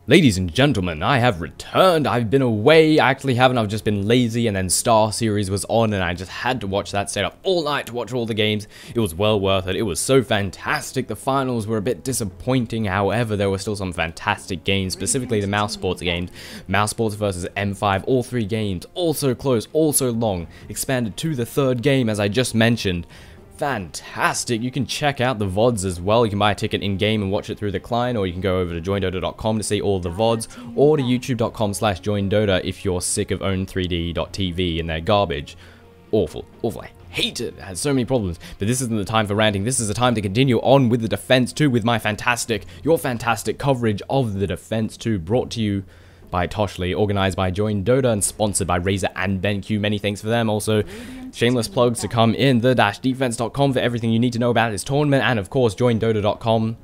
Ladies and gentlemen, I have returned. I've been away. I actually haven't. I've just been lazy, and then Star Series was on, and I just had to watch that. Stayed up all night to watch all the games. It was well worth it. It was so fantastic. The finals were a bit disappointing. However, there were still some fantastic games, specifically the Mouse Sports games. Mouse Sports versus M5, all three games, all so close, all so long. Expanded to the third game, as I just mentioned. Fantastic. You can check out the VODs as well. You can buy a ticket in-game and watch it through the client, or you can go over to joinDOTA.com to see all the VODs, or to youtube.com/joinDOTA if you're sick of own3d.tv and their garbage. Awful. I hate it. It has so many problems. But this isn't the time for ranting. This is the time to continue on with the Defense 2 with my your fantastic coverage of the Defense 2, brought to you by Toshley, organized by joinDOTA, and sponsored by Razer and BenQ. Many thanks for them. Also, shameless plugs to come in the-defense.com for everything you need to know about this tournament, and of course joinDOTA.com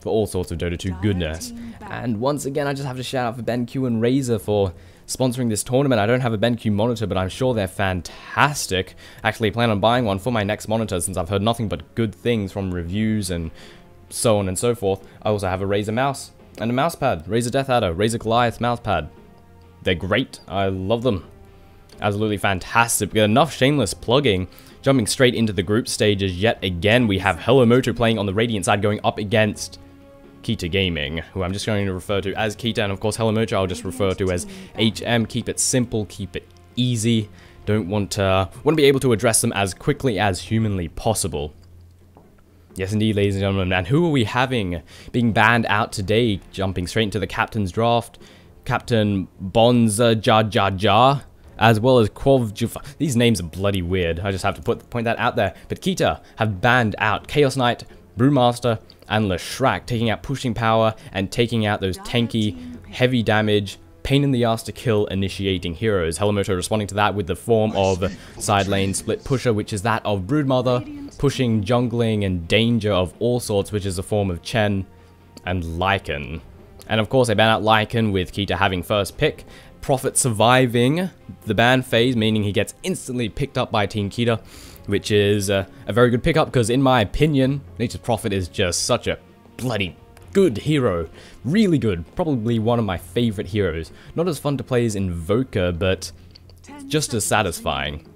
for all sorts of Dota 2 goodness. And once again, I just have to shout out for BenQ and Razer for sponsoring this tournament. I don't have a BenQ monitor, but I'm sure they're fantastic. Actually plan on buying one for my next monitor, since I've heard nothing but good things from reviews and so on and so forth. I also have a Razer mouse and a mousepad, Razer Death Adder, Razer Goliath mousepad. They're great. I love them. Absolutely fantastic. We got enough shameless plugging. Jumping straight into the group stages yet again, we have HelloMoto playing on the Radiant side, going up against Keita Gaming, who I'm just going to refer to as Keita, and of course HelloMoto I'll just refer to as HM. Keep it simple, keep it easy. Don't want to be able to address them as quickly as humanly possible. Yes, indeed, ladies and gentlemen. And who are we having being banned out today? Jumping straight into the captain's draft, Captain Bonza Ja, as well as Quov Jufa. These names are bloody weird. I just have to point that out there. But Keita have banned out Chaos Knight, Brewmaster, and Leshrac, taking out pushing power and taking out those tanky, heavy damage, pain in the ass to kill initiating heroes. HelloMoto responding to that with the form of side lane split pusher, which is that of Broodmother, pushing, jungling, and danger of all sorts, which is a form of Chen and Lycan. And of course they ban out Lycan with Keita having first pick, Prophet surviving the ban phase, meaning he gets instantly picked up by Team Keita, which is a very good pickup, because in my opinion, Nature's Prophet is just such a bloody good hero. Really good. Probably one of my favorite heroes. Not as fun to play as Invoker, but just as satisfying.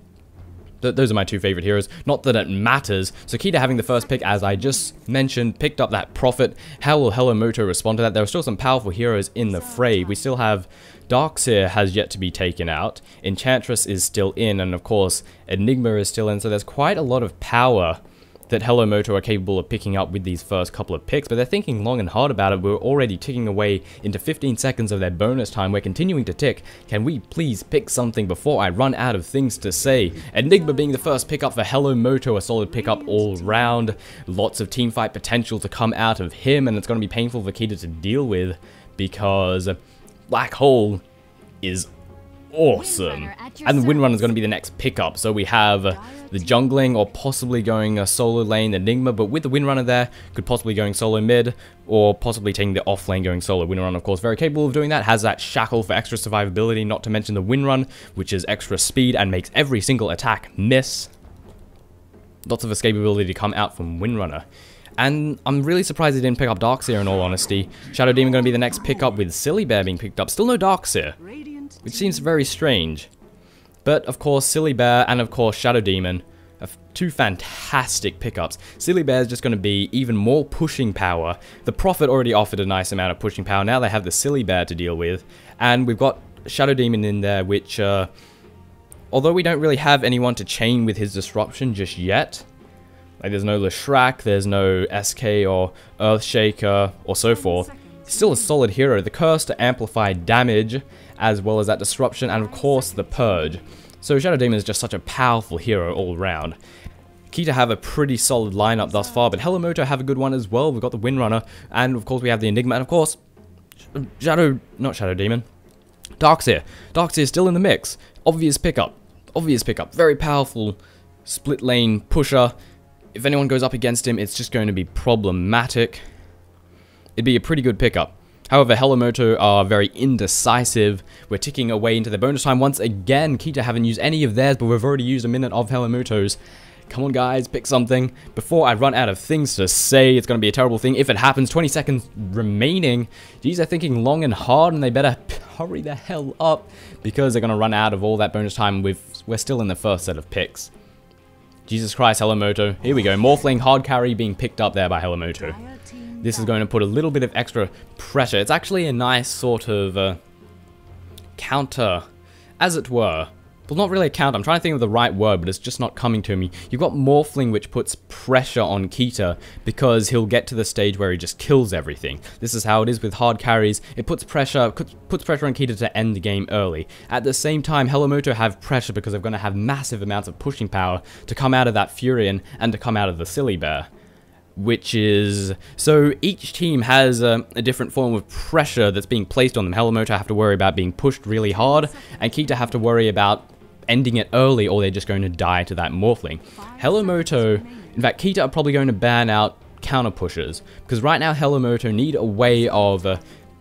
Those are my two favorite heroes. Not that it matters. So Keita having the first pick, as I just mentioned, picked up that Prophet. How will HelloMoto respond to that? There are still some powerful heroes in the fray. We still have Darkseer has yet to be taken out. Enchantress is still in, and of course Enigma is still in. So there's quite a lot of power that HelloMoto are capable of picking up with these first couple of picks, but they're thinking long and hard about it. We're already ticking away into 15 seconds of their bonus time. We're continuing to tick. Can we please pick something before I run out of things to say? Enigma being the first pickup for HelloMoto, a solid pickup all round. Lots of teamfight potential to come out of him, and it's going to be painful for Keita to deal with, because Black Hole is awesome. And the Windrunner is going to be the next pickup. So we have the jungling, or possibly going a solo lane Enigma, but with the Windrunner there, could possibly going solo mid, or possibly taking the off lane going solo. Windrunner, of course, very capable of doing that, has that shackle for extra survivability, not to mention the Windrun, which is extra speed and makes every single attack miss. Lots of escapability to come out from Windrunner. And I'm really surprised they didn't pick up Darkseer, in all honesty. Shadow Demon going to be the next pickup, with Silly Bear being picked up. Still no Darkseer, which seems very strange. But of course, Silly Bear and of course Shadow Demon are two fantastic pickups. Silly Bear is just going to be even more pushing power. The Prophet already offered a nice amount of pushing power. Now they have the Silly Bear to deal with. And we've got Shadow Demon in there, which, although we don't really have anyone to chain with his disruption just yet, like there's no Leshrac, there's no SK or Earthshaker or so forth, he's still a solid hero. The curse to amplify damage, as well as that disruption, and of course the purge. So Shadow Demon is just such a powerful hero all around. Keita have a pretty solid lineup thus far, but HelloMoto have a good one as well. We've got the Windrunner, and of course we have the Enigma, and of course not Shadow Demon, Darkseer. Darkseer is still in the mix. Obvious pickup, very powerful split lane pusher. If anyone goes up against him, it's just going to be problematic. It'd be a pretty good pickup. However, HelloMoto are very indecisive. We're ticking away into the bonus time once again. Keita haven't used any of theirs, but we've already used a minute of HelloMoto's. Come on, guys, pick something. Before I run out of things to say, it's going to be a terrible thing. If it happens, 20 seconds remaining. Geez, they're thinking long and hard, and they better hurry the hell up, because they're going to run out of all that bonus time. We're still in the first set of picks. Jesus Christ, HelloMoto. Here we go. Morphling hard carry being picked up there by HelloMoto. This is going to put a little bit of extra pressure. It's actually a nice sort of counter, as it were. Well, not really a counter. I'm trying to think of the right word, but it's just not coming to me. You've got Morphling, which puts pressure on Keita, because he'll get to the stage where he just kills everything. This is how it is with hard carries. It puts pressure on Keita to end the game early. At the same time, HelloMoto have pressure because they're going to have massive amounts of pushing power to come out of that Furion and to come out of the Silly Bear. Which is... So each team has a different form of pressure that's being placed on them. HelloMoto have to worry about being pushed really hard, and Keita have to worry about ending it early, or they're just going to die to that Morphling. HelloMoto, in fact, Keita are probably going to ban out counter pushers, because right now HelloMoto need a way of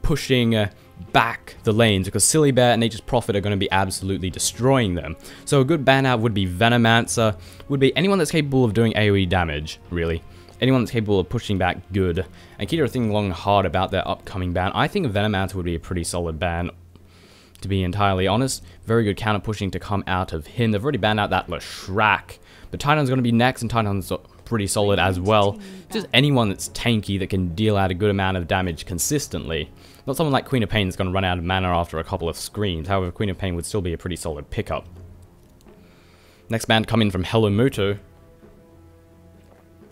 pushing back the lanes, because Silly Bear and Nature's Prophet are going to be absolutely destroying them. So a good ban out would be Venomancer, would be anyone that's capable of doing AoE damage, really. Anyone that's capable of pushing back good. And Keita are thinking long and hard about their upcoming ban. I think Venomancer would be a pretty solid ban, to be entirely honest. Very good counter pushing to come out of him. They've already banned out that Leshrac, but Titan's going to be next, and Titan's pretty solid as well. Just anyone that's tanky that can deal out a good amount of damage consistently. Not someone like Queen of Pain that's going to run out of mana after a couple of screams. However, Queen of Pain would still be a pretty solid pickup. Next ban coming from HelloMoto,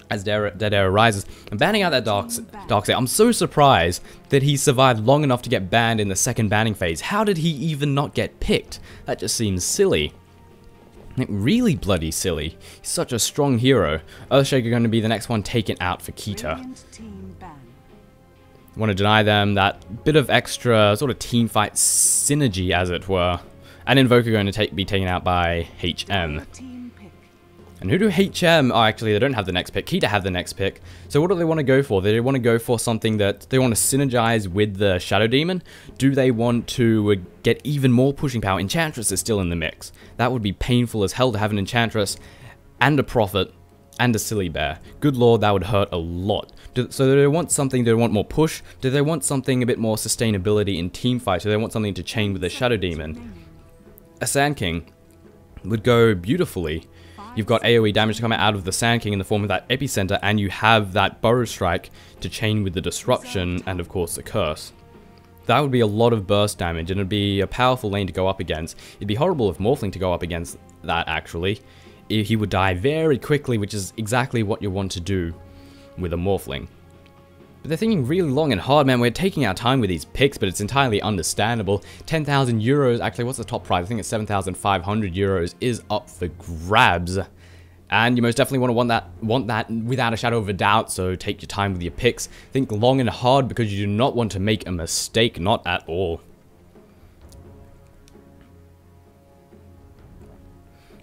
as Dead Air arises, and banning out that Darkseid. I'm so surprised that he survived long enough to get banned in the second banning phase. How did he even not get picked? That just seems silly. Like, really bloody silly. He's such a strong hero. Earthshaker going to be the next one taken out for Keita. Want to deny them that bit of extra sort of team fight synergy, as it were. And Invoker going to be taken out by HM. And who do HM? Oh, actually, they don't have the next pick. Keita have the next pick. So what do they want to go for? They want to go for something that they want to synergize with the Shadow Demon. Do they want to get even more pushing power? Enchantress is still in the mix. That would be painful as hell to have an Enchantress and a Prophet and a Silly Bear. Good lord, that would hurt a lot. So do they want something? Do they want more push? Do they want something a bit more sustainability in team fight? Do they want something to chain with the Shadow Demon? A Sand King would go beautifully. You've got AoE damage to come out of the Sand King in the form of that Epicenter, and you have that Burrow Strike to chain with the Disruption and, of course, the Curse. That would be a lot of burst damage, and it'd be a powerful lane to go up against. It'd be horrible if Morphling to go up against that, actually. He would die very quickly, which is exactly what you want to do with a Morphling. But they're thinking really long and hard, man. We're taking our time with these picks, but it's entirely understandable. 10,000 euros, actually, what's the top prize? I think it's 7,500 euros is up for grabs. And you most definitely want that without a shadow of a doubt, so take your time with your picks. Think long and hard, because you do not want to make a mistake, not at all.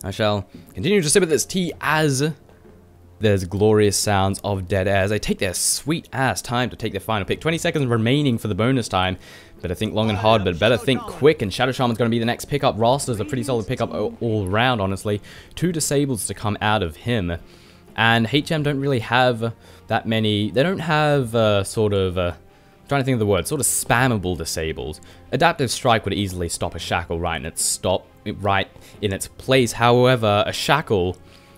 I shall continue to sip at this tea as there's glorious sounds of Dead Air as they take their sweet ass time to take their final pick. 20 seconds remaining for the bonus time. Better think long and hard, but better think quick. And Shadow Shaman's going to be the next pickup. Rasta's a pretty solid pickup all round, honestly. 2 disables to come out of him. And HM don't really have that many. They don't have sort of... trying to think of the word. Sort of spammable disables. Adaptive Strike would easily stop a Shackle right in its place. However, a Shackle...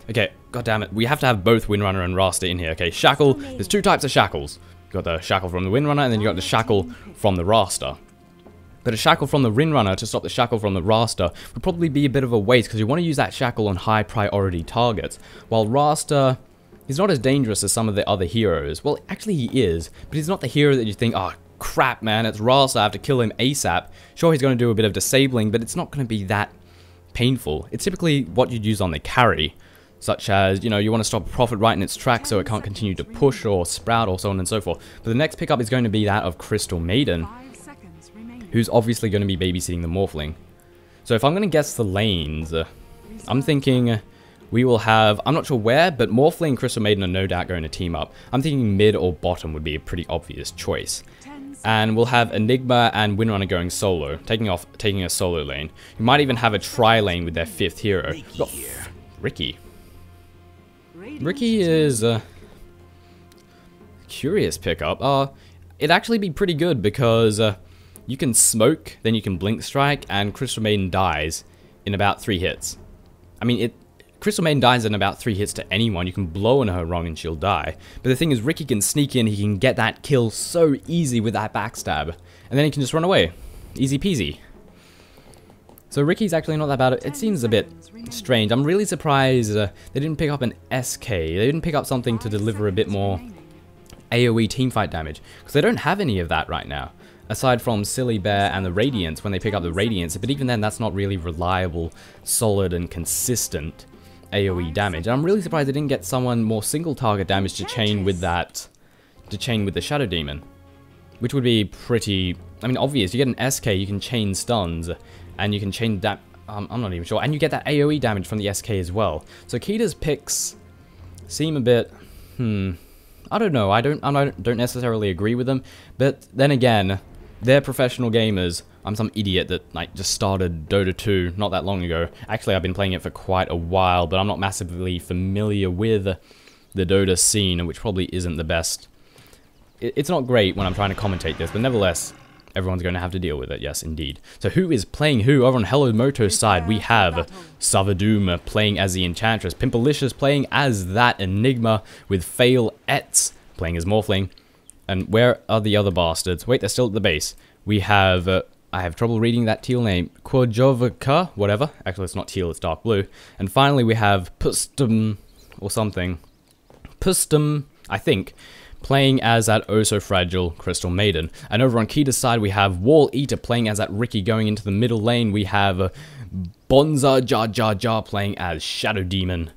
Okay, god damn it. We have to have both Windrunner and Rasta in here. Okay, Shackle. There's 2 types of Shackles. You got the Shackle from the Windrunner, and then you got the Shackle from the Rasta. But a Shackle from the Windrunner to stop the Shackle from the Rasta would probably be a bit of a waste, because you want to use that Shackle on high priority targets. While Rasta is not as dangerous as some of the other heroes. Well, actually he is, but he's not the hero that you think, oh crap man, it's Rasta, I have to kill him ASAP. Sure, he's going to do a bit of disabling, but it's not going to be that painful. It's typically what you'd use on the carry. Such as, you know, you want to stop a Prophet right in its tracks so it can't continue to push or sprout or so on and so forth. But the next pickup is going to be that of Crystal Maiden, who's obviously going to be babysitting the Morphling. So if I'm going to guess the lanes, I'm thinking we will have, I'm not sure where, but Morphling and Crystal Maiden are no doubt going to team up. I'm thinking mid or bottom would be a pretty obvious choice. And we'll have Enigma and Windrunner going solo, taking a solo lane. You might even have a tri-lane with their 5th hero. We've got Ricky. Ricky is a curious pickup. It'd actually be pretty good because you can smoke, then you can blink strike, and Crystal Maiden dies in about 3 hits. I mean, Crystal Maiden dies in about 3 hits to anyone. You can blow on her wrong and she'll die. But the thing is, Ricky can sneak in, he can get that kill so easy with that backstab. And then he can just run away. Easy peasy. So Ricky's actually not that bad. It seems a bit strange. I'm really surprised they didn't pick up an SK. They didn't pick up something to deliver a bit more AoE teamfight damage. Because they don't have any of that right now. Aside from Silly Bear and the Radiance when they pick up the Radiance. But even then, that's not really reliable, solid, and consistent AoE damage. And I'm really surprised they didn't get someone more single target damage to chain with that, to chain with the Shadow Demon, which would be pretty, I mean, obvious. You get an SK, you can chain stuns, and you can chain that, I'm not even sure, and you get that AoE damage from the SK as well. So Keita's picks seem a bit, I don't know, I don't necessarily agree with them, but then again, they're professional gamers. I'm some idiot that like just started Dota 2 not that long ago. Actually, I've been playing it for quite a while, but I'm not massively familiar with the Dota scene, which probably isn't the best. It's not great when I'm trying to commentate this, but nevertheless, everyone's going to have to deal with it. Yes, indeed. So who is playing who? Over on HelloMoto's side, we have Savadoom playing as the Enchantress, Pimpalicious playing as that Enigma, with Fail Etz playing as Morphling. And where are the other bastards? Wait, they're still at the base. We have, I have trouble reading that teal name, Quojovica, whatever. Actually, it's not teal, it's dark blue. And finally, we have Pustum, or something. Pustum, I think, playing as that oh-so-fragile Crystal Maiden. And over on Keita's side, we have Wall Eater playing as that Ricky going into the middle lane. We have Bonza Jar Jar Jar playing as Shadow Demon.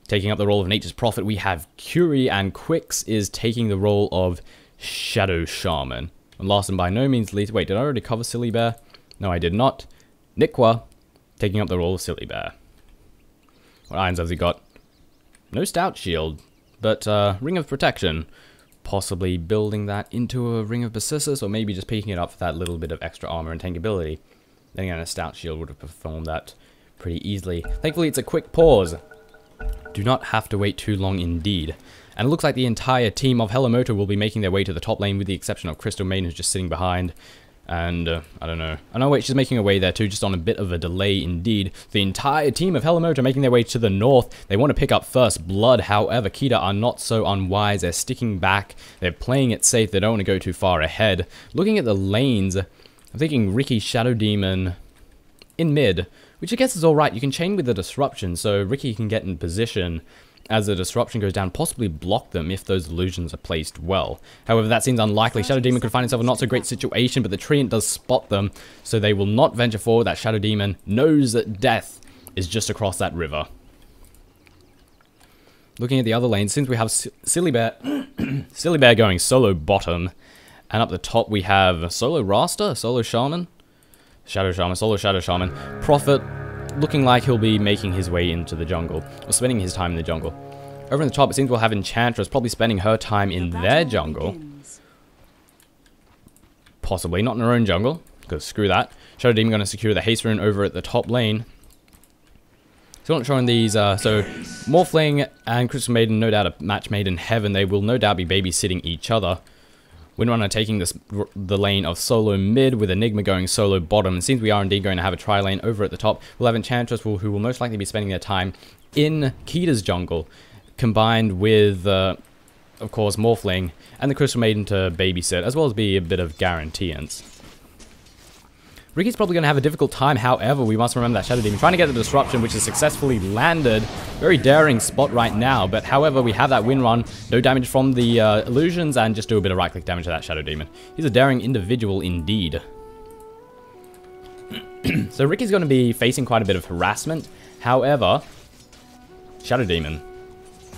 Taking up the role of Nature's Prophet, we have Curie, and Quix is taking the role of Shadow Shaman. And last and by no means least, wait, did I already cover Silly Bear? No, I did not. Nikwa, taking up the role of Silly Bear. What irons has he got? No Stout Shield, but Ring of Protection. Possibly building that into a Ring of Basisis, or maybe just picking it up for that little bit of extra armor and tankability. Then again, a Stout Shield would have performed that pretty easily. Thankfully, it's a quick pause. Do not have to wait too long indeed. And it looks like the entire team of HelloMoto will be making their way to the top lane, with the exception of Crystal Maiden, who's just sitting behind. And, I don't know. Oh no, wait, she's making her way there too, just on a bit of a delay indeed. The entire team of HelloMoto making their way to the north. They want to pick up first blood, however, Keita are not so unwise. They're sticking back. They're playing it safe. They don't want to go too far ahead. Looking at the lanes, I'm thinking Ricky, Shadow Demon in mid, which I guess is alright. You can chain with the disruption, so Ricky can get in position as the disruption goes down, possibly block them if those illusions are placed well. However, that seems unlikely. Shadow Demon could find himself in a not so great situation, but the Treant does spot them, so they will not venture forward. That Shadow Demon knows that death is just across that river. Looking at the other lanes, since we have Silly Bear, Silly Bear going solo bottom, and up the top we have solo Rasta, solo Shaman, Shadow Shaman, solo Shadow Shaman, Prophet, looking like he'll be making his way into the jungle, or spending his time in the jungle. Over in the top, it seems we'll have Enchantress probably spending her time in their jungle. Possibly, not in her own jungle, because screw that. Shadow Demon going to secure the haste rune over at the top lane. Still not showing these, so Morphling and Crystal Maiden, no doubt a match made in heaven. They will no doubt be babysitting each other. Windrunner taking the lane of solo mid, with Enigma going solo bottom. And since we are indeed going to have a tri-lane over at the top, we'll have Enchantress who will most likely be spending their time in Keita's jungle, combined with, of course, Morphling and the Crystal Maiden to babysit, as well as be a bit of guaranteeance. Ricky's probably going to have a difficult time, however, we must remember that Shadow Demon trying to get the disruption, which is successfully landed. Very daring spot right now, but however, we have that win run, no damage from the illusions, and just do a bit of right-click damage to that Shadow Demon. He's a daring individual indeed. So Ricky's going to be facing quite a bit of harassment, however, Shadow Demon.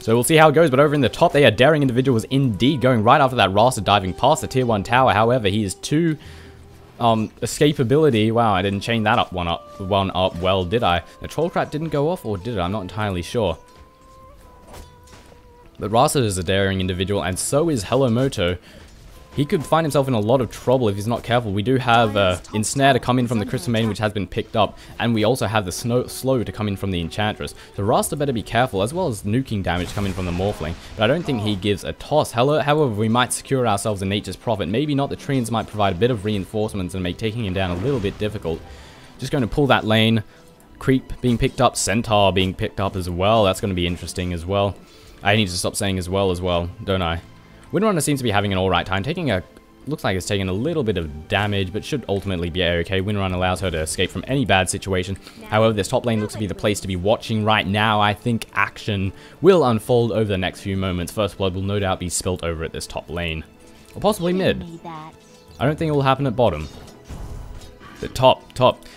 So we'll see how it goes, but over in the top, they are daring individuals indeed, going right after that Rasta, diving past the tier 1 tower. However, he is too... escapability. Wow, I didn't chain that one up well, did I? The troll crap didn't go off, or did it? I'm not entirely sure. But Rasa is a daring individual, and so is HelloMoto. he could find himself in a lot of trouble if he's not careful. We do have Ensnare to come in from the Crystal Maiden, which has been picked up, and we also have the Slow to come in from the Enchantress. So Rasta better be careful, as well as nuking damage coming from the Morphling, but I don't think he gives a toss. However, we might secure ourselves in Nature's Prophet. Maybe not. The Treants might provide a bit of reinforcements and make taking him down a little bit difficult. Just going to pull that lane. Creep being picked up, Centaur being picked up as well. That's going to be interesting as well. I need to stop saying as well, don't I? Windrunner seems to be having an alright time, looks like it's taking a little bit of damage, but should ultimately be okay. Windrunner allows her to escape from any bad situation. However, this top lane looks to be the place to be watching right now. I think action will unfold over the next few moments. First blood will no doubt be spilt over at this top lane. Or possibly mid. I don't think it will happen at bottom. The top.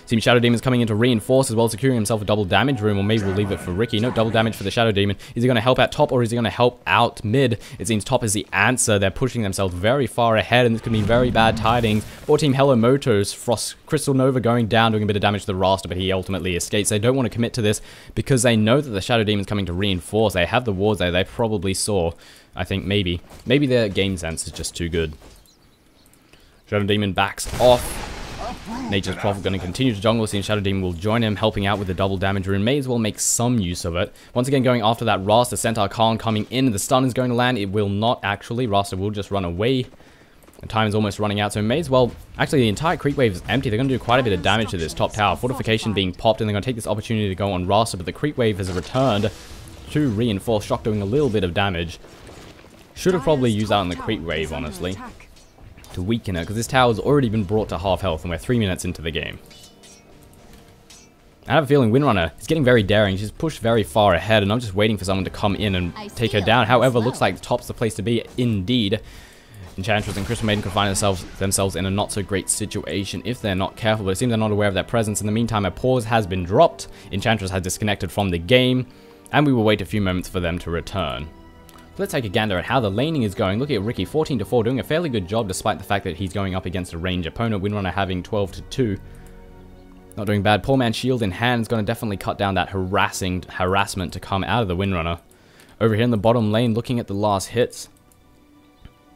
Seems Shadow Demon's coming in to reinforce as well, securing himself a double damage room, or maybe we'll leave it for Ricky. No double damage for the Shadow Demon. Is he going to help out top, or is he going to help out mid? It seems top is the answer. They're pushing themselves very far ahead, and this could be very bad tidings for Team HelloMoto's Frost Crystal Nova going down, doing a bit of damage to the Rasta, but he ultimately escapes. They don't want to commit to this because they know that the Shadow Demon's coming to reinforce. They have the wards there. They probably saw. I think maybe their game sense is just too good. Shadow Demon backs off. Nature's Prophet going to continue to jungle, seeing Shadow Demon will join him, helping out with the double damage rune. May as well make some use of it. Once again, going after that Rasta, Centaur Khan coming in. The stun is going to land. It will not actually. Rasta will just run away. The time is almost running out, so may as well. Actually, the entire creep wave is empty. They're going to do quite a bit of damage to this top tower. Fortification being popped, and they're going to take this opportunity to go on Rasta, but the creep wave has returned to reinforce. Shock doing a little bit of damage. Should have probably used that on the creep wave, honestly, to weaken it, because this tower's already been brought to half health and we're 3 minutes into the game. I have a feeling Windrunner is getting very daring. She's pushed very far ahead, and I'm just waiting for someone to come in and take her down. However, looks like top's the place to be indeed. Enchantress and Crystal Maiden could find themselves in a not so great situation if they're not careful, but it seems they're not aware of their presence. In the meantime, a pause has been dropped. Enchantress has disconnected from the game, and we will wait a few moments for them to return. Let's take a gander at how the laning is going. Look at Ricky, 14-4, doing a fairly good job despite the fact that he's going up against a range opponent. Windrunner having 12-2. Not doing bad. Poor man shield in hand is going to definitely cut down that harassment to come out of the Windrunner. Over here in the bottom lane, looking at the last hits.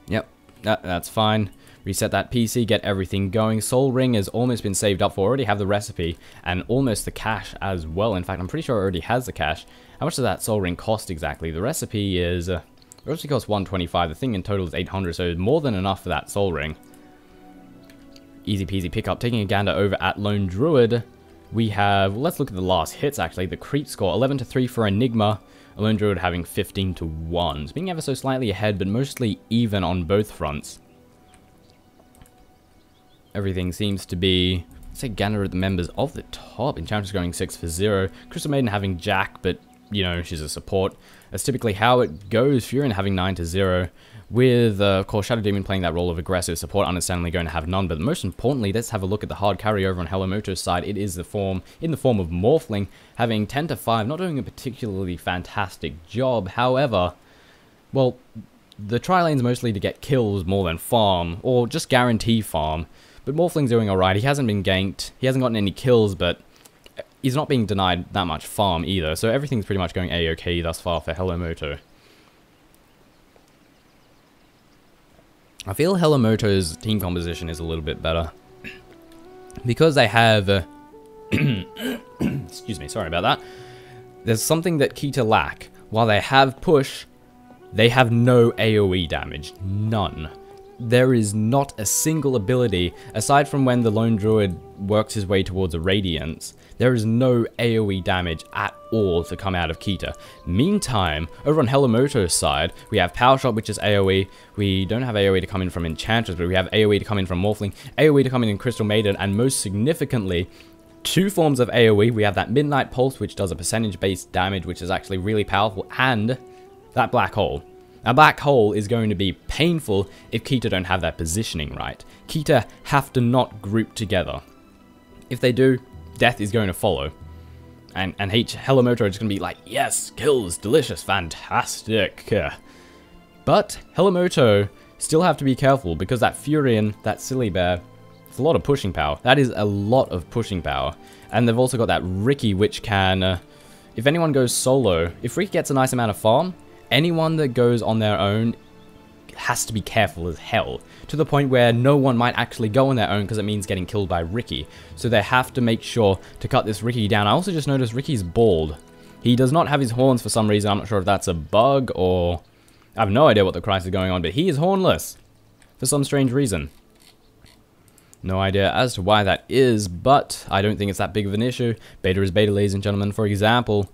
Yep, that's fine. Reset that PC, get everything going. Soul Ring has almost been saved up for. Already have the recipe and almost the cash as well. In fact, I'm pretty sure it already has the cash. How much does that Soul Ring cost exactly? The recipe is... it actually costs 125. The thing in total is 800, so more than enough for that Soul Ring. Easy peasy pickup. Taking a gander over at Lone Druid, we have... let's look at the last hits, actually. The creep score, 11-3 for Enigma. Lone Druid having 15-1. So being ever so slightly ahead, but mostly even on both fronts. Everything seems to be... let's say gander at the members of the top. Enchantress going 6-0. Crystal Maiden having Jack, but... you know, she's a support. That's typically how it goes. Furion having 9-0. With, of course, Shadow Demon playing that role of aggressive support, understandably going to have none. But most importantly, let's have a look at the hard carry over on HelloMoto's side. It is in the form of Morphling, having 10-5, not doing a particularly fantastic job. However, well, the tri-lane's mostly to get kills more than farm, or just guarantee farm. But Morphling's doing alright. He hasn't been ganked. He hasn't gotten any kills, but... he's not being denied that much farm either, so everything's pretty much going A-OK thus far for HelloMoto. I feel HelloMoto's team composition is a little bit better. Because they have... excuse me, sorry about that. There's something that Keita lack. While they have push, they have no AoE damage. None. There is not a single ability, aside from when the Lone Druid works his way towards a Radiance, there is no AoE damage at all to come out of Keita. Meantime, over on HelloMoto's side, we have Power Shot, which is AoE. We don't have AoE to come in from Enchantress, but we have AoE to come in from Morphling, AoE to come in Crystal Maiden, and most significantly, two forms of AoE. We have that Midnight Pulse, which does a percentage-based damage, which is actually really powerful, and that Black Hole. A Black Hole is going to be painful if Keita don't have that positioning right. Keita have to not group together. If they do, death is going to follow. And HelloMoto are just going to be like, yes, kills, delicious, fantastic. But HelloMoto still have to be careful because that Furion, that Silly Bear, it's a lot of pushing power. That is a lot of pushing power. And they've also got that Ricky, which can, if anyone goes solo, if Ricky gets a nice amount of farm, anyone that goes on their own has to be careful as hell, to the point where no one might actually go on their own because it means getting killed by Ricky. So they have to make sure to cut this Ricky down. I also just noticed Ricky's bald. He does not have his horns for some reason. I'm not sure if that's a bug or... I have no idea what the Christ is going on, but he is hornless for some strange reason. No idea as to why that is, but I don't think it's that big of an issue. Beta is beta, ladies and gentlemen. For example,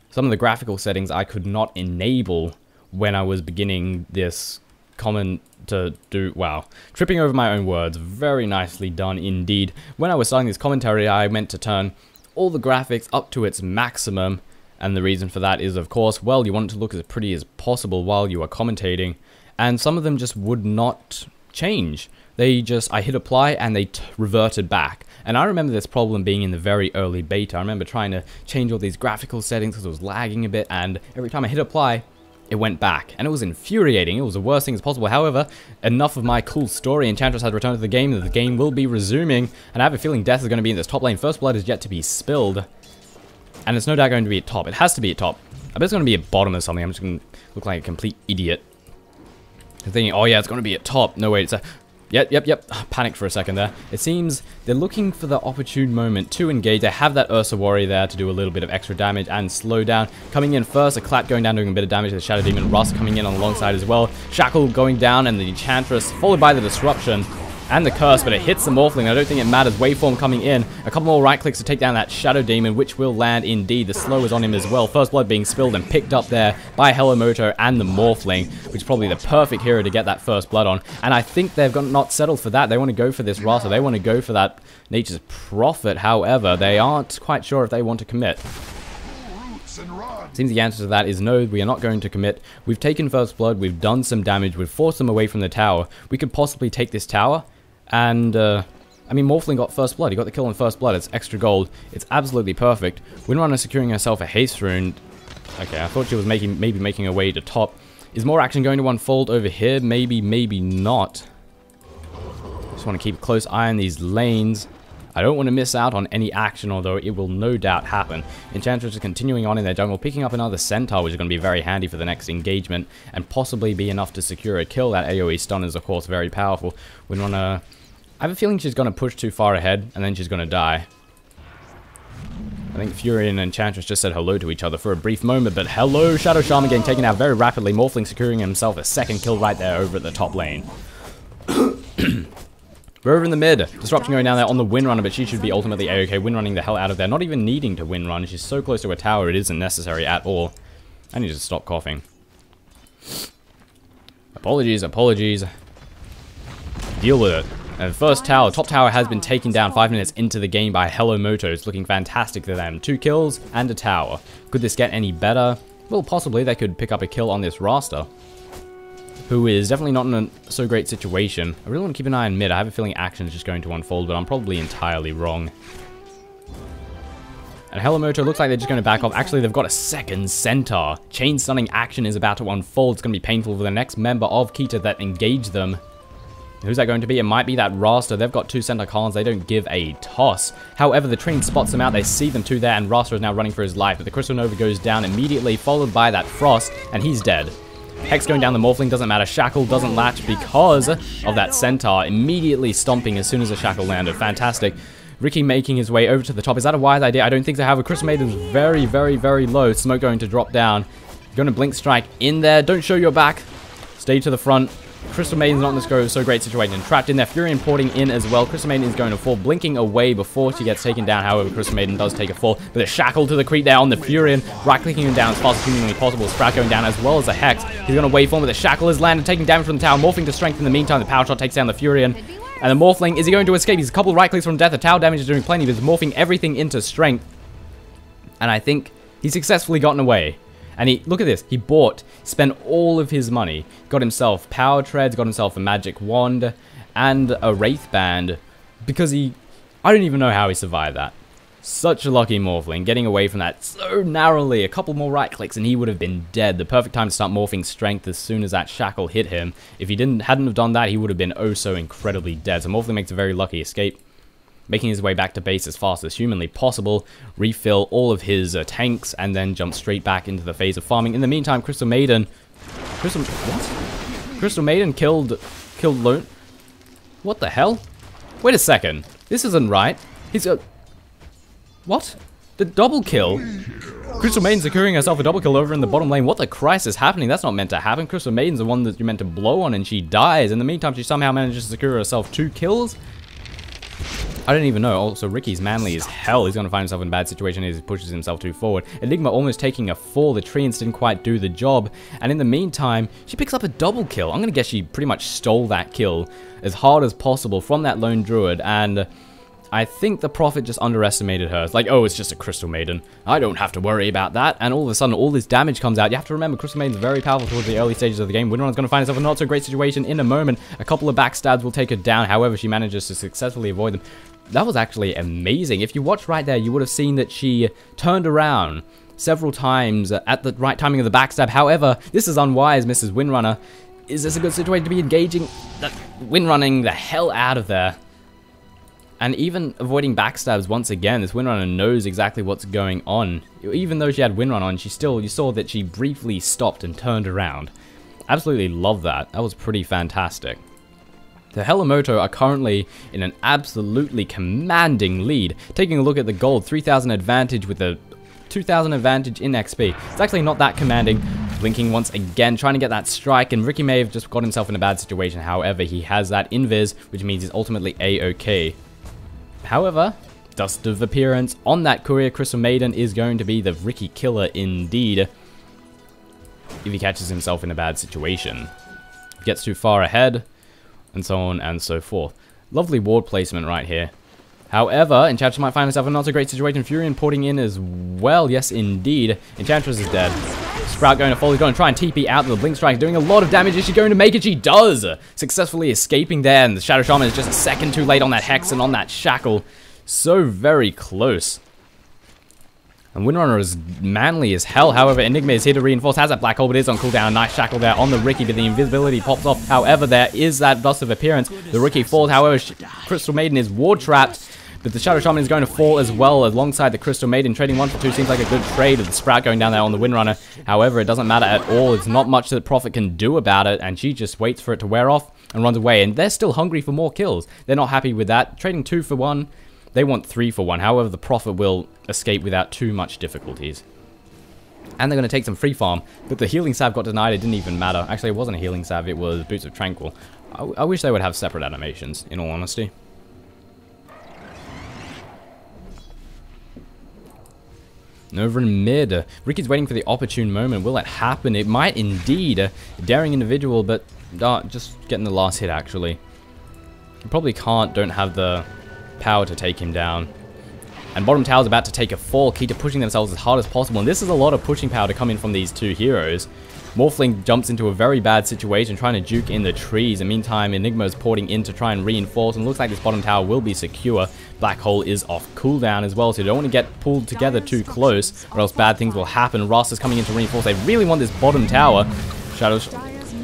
some of the graphical settings I could not enable when I was beginning this comment to do, wow, tripping over my own words. Very nicely done indeed. When I was starting this commentary, I meant to turn all the graphics up to its maximum, and the reason for that is, of course, well, you want it to look as pretty as possible while you are commentating, and some of them just would not change. I hit apply and they reverted back. And I remember this problem being in the very early beta. I remember trying to change all these graphical settings because it was lagging a bit, and every time I hit apply, it went back. And it was infuriating. It was the worst thing as possible. However, enough of my cool story. Enchantress has returned to the game, and the game will be resuming. And I have a feeling death is going to be in this top lane. First blood is yet to be spilled. And it's no doubt going to be at top. It has to be at top. I bet it's going to be at bottom or something. I'm just going to look like a complete idiot. I'm thinking, oh yeah, it's going to be at top. No, wait, it's a... Yep. Panicked for a second there. It seems they're looking for the opportune moment to engage. They have that Ursa Warrior there to do a little bit of extra damage and slow down. Coming in first, a Clap going down doing a bit of damage to the Shadow Demon. Rust coming in on the long side as well. Shackle going down and the Enchantress, followed by the Disruption and the Curse, but it hits the Morphling. I don't think it matters. Waveform coming in. A couple more right clicks to take down that Shadow Demon, which will land indeed. The slow is on him as well. First blood being spilled and picked up there by HelloMoto and the Morphling, which is probably the perfect hero to get that first blood on. And I think they've not settled for that. They want to go for this Rasa. They want to go for that Nature's Prophet. However, they aren't quite sure if they want to commit. Seems the answer to that is no, we are not going to commit. We've taken first blood, we've done some damage, we've forced them away from the tower. We could possibly take this tower, and, I mean, Morphling got first blood. He got the kill on first blood. It's extra gold. It's absolutely perfect. Windrunner securing herself a haste rune. Okay, I thought she was maybe making her way to top. Is more action going to unfold over here? Maybe not. Just want to keep a close eye on these lanes. I don't want to miss out on any action, although it will no doubt happen. Enchantress is continuing on in their jungle, picking up another Centaur, which is going to be very handy for the next engagement, and possibly be enough to secure a kill. That AoE stun is, of course, very powerful. Windrunner... I have a feeling she's going to push too far ahead, and then she's going to die. I think Fury and Enchantress just said hello to each other for a brief moment, but hello, Shadow Shaman getting taken out very rapidly. Morphling securing himself a second kill right there over at the top lane. We're over in the mid. Disruption going down there on the Windrunner, but she should be ultimately A-okay. Windrunning the hell out of there. Not even needing to Windrun. She's so close to a tower, it isn't necessary at all. I need to stop coughing. Apologies. Deal with it. And first tower, top tower has been taken down 5 minutes into the game by HelloMoto. It's looking fantastic for them. 2 kills and a tower. Could this get any better? Well, possibly. They could pick up a kill on this Rasta, who is definitely not in a so great situation. I really want to keep an eye on mid. I have a feeling action is just going to unfold, but I'm probably entirely wrong. And HelloMoto looks like they're just going to back off. Actually, they've got a second Centaur. Chain stunning action is about to unfold. It's going to be painful for the next member of Keita that engaged them. Who's that going to be? It might be that Rasta. They've got 2 Centaur Khans. They don't give a toss. However, the train spots them out. They see them 2 there, and Rasta is now running for his life. But the Crystal Nova goes down immediately, followed by that Frost, and he's dead. Hex going down the Morphling doesn't matter. Shackle doesn't latch because of that Centaur immediately stomping as soon as the Shackle landed. Fantastic. Ricky making his way over to the top. Is that a wise idea? I don't think so. However, Crystal Maiden's very, very, very low. Smoke going to drop down. Going to Blink Strike in there. Don't show your back. Stay to the front. Crystal Maiden's not in this so great situation. Trapped in there. Fury importing in as well. Crystal Maiden is going to fall, blinking away before she gets taken down. However, Crystal Maiden does take a fall. But a Shackle to the creep there on the Furion. Right-clicking him down as fast as humanly possible. Sprout going down as well as a Hex. He's going to waveform, but the Shackle is landed, taking damage from the tower. Morphing to strength in the meantime. The Power Shot takes down the Furion. And the Morphling, is he going to escape? He's a couple of right-clicks from death. The tower damage is doing plenty, but he's morphing everything into strength. And I think he's successfully gotten away. And look at this, he spent all of his money, got himself power treads, got himself a magic wand, and a wraith band, because I don't even know how he survived that. Such a lucky Morphling, getting away from that so narrowly. A couple more right clicks and he would have been dead. The perfect time to start morphing strength as soon as that Shackle hit him. If he hadn't have done that, he would have been oh so incredibly dead. So Morphling makes a very lucky escape, making his way back to base as fast as humanly possible, refill all of his tanks, and then jump straight back into the phase of farming. In the meantime, Crystal Maiden... What? Crystal Maiden killed Lone. What the hell? Wait a second. This isn't right. He's a... What? The double kill? Crystal Maiden's securing herself a double kill over in the bottom lane. What the Christ is happening? That's not meant to happen. Crystal Maiden's the one that you're meant to blow on and she dies. In the meantime, she somehow manages to secure herself 2 kills. I don't even know. Also, Ricky's manly as hell. He's going to find himself in a bad situation as he pushes himself too forward. Enigma almost taking a fall. The Treants didn't quite do the job. And in the meantime, she picks up a double kill. I'm going to guess she pretty much stole that kill as hard as possible from that lone druid. And I think the Prophet just underestimated her. It's like, oh, it's just a Crystal Maiden. I don't have to worry about that. And all of a sudden, all this damage comes out. You have to remember, Crystal Maiden's very powerful towards the early stages of the game. Winron's going to find herself in a not so great situation in a moment. A couple of backstabs will take her down. However, she manages to successfully avoid them. That was actually amazing. If you watched right there, you would have seen that she turned around several times at the right timing of the backstab. However, this is unwise, Mrs. Windrunner. Is this a good situation to be engaging? Windrunning the hell out of there. And even avoiding backstabs once again, this Windrunner knows exactly what's going on. Even though she had Windrun on, you saw that she briefly stopped and turned around. Absolutely love that. That was pretty fantastic. The HelloMoto are currently in an absolutely commanding lead. Taking a look at the gold, 3,000 advantage with a 2,000 advantage in XP. It's actually not that commanding. Blinking once again, trying to get that strike, and Ricky may have just got himself in a bad situation. However, he has that invis, which means he's ultimately A-OK. However, Dust of Appearance on that Courier Crystal Maiden is going to be the Ricky killer indeed, if he catches himself in a bad situation. Gets too far ahead, and so on and so forth. Lovely ward placement right here. However, Enchantress might find herself in a not so great situation. Furion porting in as well. Yes, indeed. Enchantress is dead. Sprout going to fall. He's going to try and TP out. The Blink Strike doing a lot of damage. Is she going to make it? She does! Successfully escaping there. And the Shadow Shaman is just a second too late on that Hex and on that Shackle. So very close. And Windrunner is manly as hell. However, Enigma is here to reinforce. Has that Black Hole, but is on cooldown. Nice Shackle there on the Ricky, but the invisibility pops off. However, there is that Dust of Appearance. The Ricky falls. However, Crystal Maiden is ward trapped. But the Shadow Shaman is going to fall as well alongside the Crystal Maiden. Trading 1 for 2 seems like a good trade with the Sprout going down there on the Windrunner. However, it doesn't matter at all. There's not much that Prophet can do about it. And she just waits for it to wear off and runs away. And they're still hungry for more kills. They're not happy with that. Trading 2 for 1. They want 3 for 1. However, the Prophet will escape without too much difficulties. And they're going to take some free farm. But the healing salve got denied. It didn't even matter. Actually, it wasn't a healing salve. It was Boots of Tranquil. I wish they would have separate animations, in all honesty. And over in mid, Ricky's waiting for the opportune moment. Will it happen? It might indeed. A daring individual, but just getting the last hit, actually. You probably don't have the power to take him down. And bottom tower's about to take a fall. Keita pushing themselves as hard as possible. And this is a lot of pushing power to come in from these two heroes. Morphling jumps into a very bad situation, trying to juke in the trees. In the meantime, Enigma's porting in to try and reinforce, and looks like this bottom tower will be secure. Black Hole is off cooldown as well, so you don't want to get pulled together too close, or else bad things will happen. Ross is coming in to reinforce. They really want this bottom tower.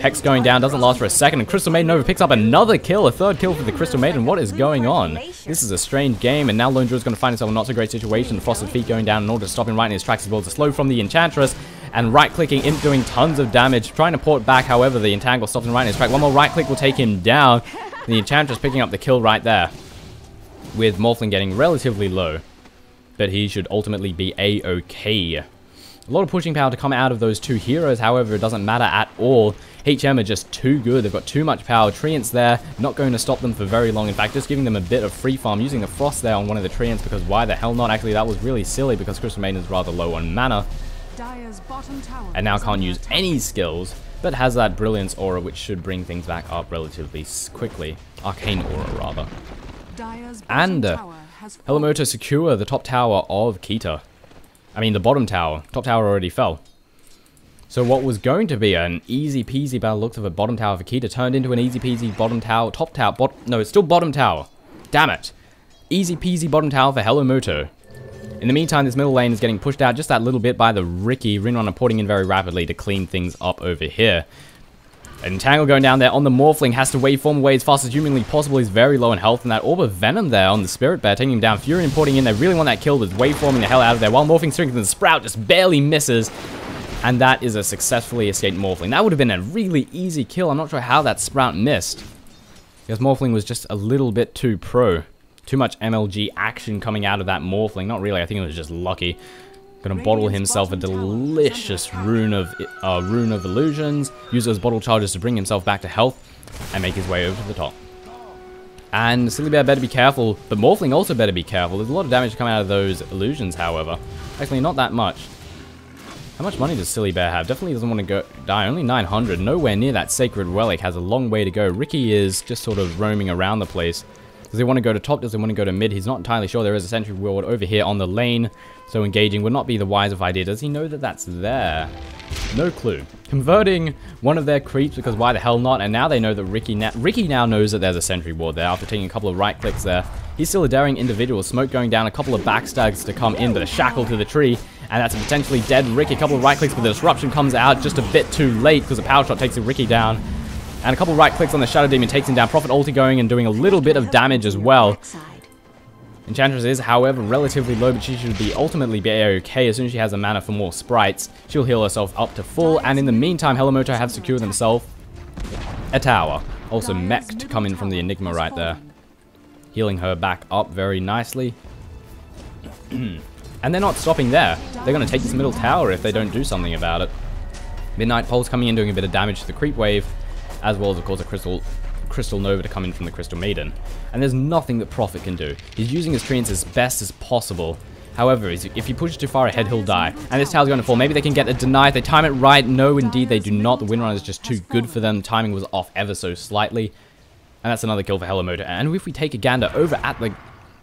Hex going down, doesn't last for a second, and Crystal Maiden over picks up another kill, a third kill for the Crystal Maiden. What is going on? This is a strange game, and now Lone Druid's going to find himself in a not so great situation. The Frosted Feet going down in order to stop him right in his tracks as well. To slow from the Enchantress, and right-clicking in, doing tons of damage, trying to port back. However, the Entangle stops him right in his track. One more right-click will take him down. The Enchantress picking up the kill right there, with Morphling getting relatively low, but he should ultimately be A-OK. A lot of pushing power to come out of those two heroes. However, it doesn't matter at all. HM are just too good. They've got too much power. Treants there, not going to stop them for very long. In fact, just giving them a bit of free farm, using the Frost there on one of the Treants, because why the hell not? Actually, that was really silly because Crystal Maiden is rather low on mana. And now can't use any skills, but has that Brilliance Aura, which should bring things back up relatively quickly. Arcane Aura, rather. And HelloMoto secure the top tower of Keita. I mean, the bottom tower. Top tower already fell. So what was going to be an easy peasy by the looks of a bottom tower for Keita turned into an easy peasy bottom tower, top tower, no, it's still bottom tower. Damn it. Easy peasy bottom tower for HelloMoto. In the meantime, this middle lane is getting pushed out just that little bit by the Ricky. Rinrunner porting in very rapidly to clean things up over here. Entangle going down there on the Morphling, has to waveform away as fast as humanly possible. He's very low in health, and that Orb of Venom there on the Spirit Bear taking him down. Furion porting in, they really want that kill, but waveforming the hell out of there. While Morphing strength and the Sprout just barely misses. And that is a successfully escaped Morphling. That would have been a really easy kill. I'm not sure how that Sprout missed. Because Morphling was just a little bit too pro. Too much MLG action coming out of that Morphling. Not really, I think it was just lucky. Gonna bottle himself a delicious rune of illusions. Use those bottle charges to bring himself back to health. And make his way over to the top. And Silly Bear better be careful. But Morphling also better be careful. There's a lot of damage coming out of those illusions, however. Actually, not that much. How much money does Silly Bear have? Definitely doesn't want to die. Only 900. Nowhere near that Sacred Relic. Has a long way to go. Ricky is just sort of roaming around the place. Does he want to go to top? Does he want to go to mid? He's not entirely sure. There is a Sentry Ward over here on the lane. So engaging would not be the wise of idea. Does he know that that's there? No clue. Converting one of their creeps, because why the hell not? And now they know that Ricky now knows that there's a Sentry Ward there after taking a couple of right clicks there. He's still a daring individual. Smoke going down, a couple of backstags to come in, but a shackle to the tree. And that's a potentially dead Ricky. A couple of right clicks, but the disruption comes out just a bit too late because a power shot takes the Ricky down. And a couple of right clicks on the Shadow Demon takes him down. Prophet ulti going and doing a little bit of damage as well. Enchantress is, however, relatively low, but she should ultimately be okay. As soon as she has a mana for more sprites, she'll heal herself up to full. And in the meantime, HelloMoto have secured themselves a tower. Also mech to come in from the Enigma right there. Healing her back up very nicely. And they're not stopping there. They're going to take this middle tower if they don't do something about it. Midnight Pulse coming in, doing a bit of damage to the creep wave, as well as, of course, a Crystal Nova to come in from the Crystal Maiden. And there's nothing that Prophet can do. He's using his treants as best as possible. However, if he pushes too far ahead, he'll die. And this tower's going to fall. Maybe they can get a deny if they time it right. No, indeed, they do not. The windrun is just too good for them. The timing was off ever so slightly. And that's another kill for HelloMoto. And if we take a gander over at the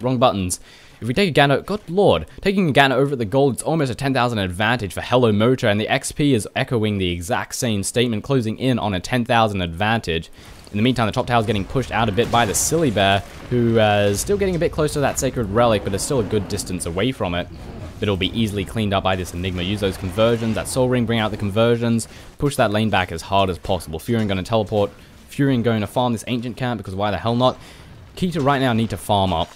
wrong buttons, if we take a gander, good lord, taking a gander over at the gold, it's almost a 10,000 advantage for HelloMoto, and the XP is echoing the exact same statement, closing in on a 10,000 advantage. In the meantime, the top tower is getting pushed out a bit by the Silly Bear, who is still getting a bit close to that Sacred Relic, but is still a good distance away from it. But it'll be easily cleaned up by this Enigma. Use those conversions, that Soul Ring, bring out the conversions, push that lane back as hard as possible. Furion going to teleport, Furion going to farm this Ancient Camp, because why the hell not? Keita right now need to farm up.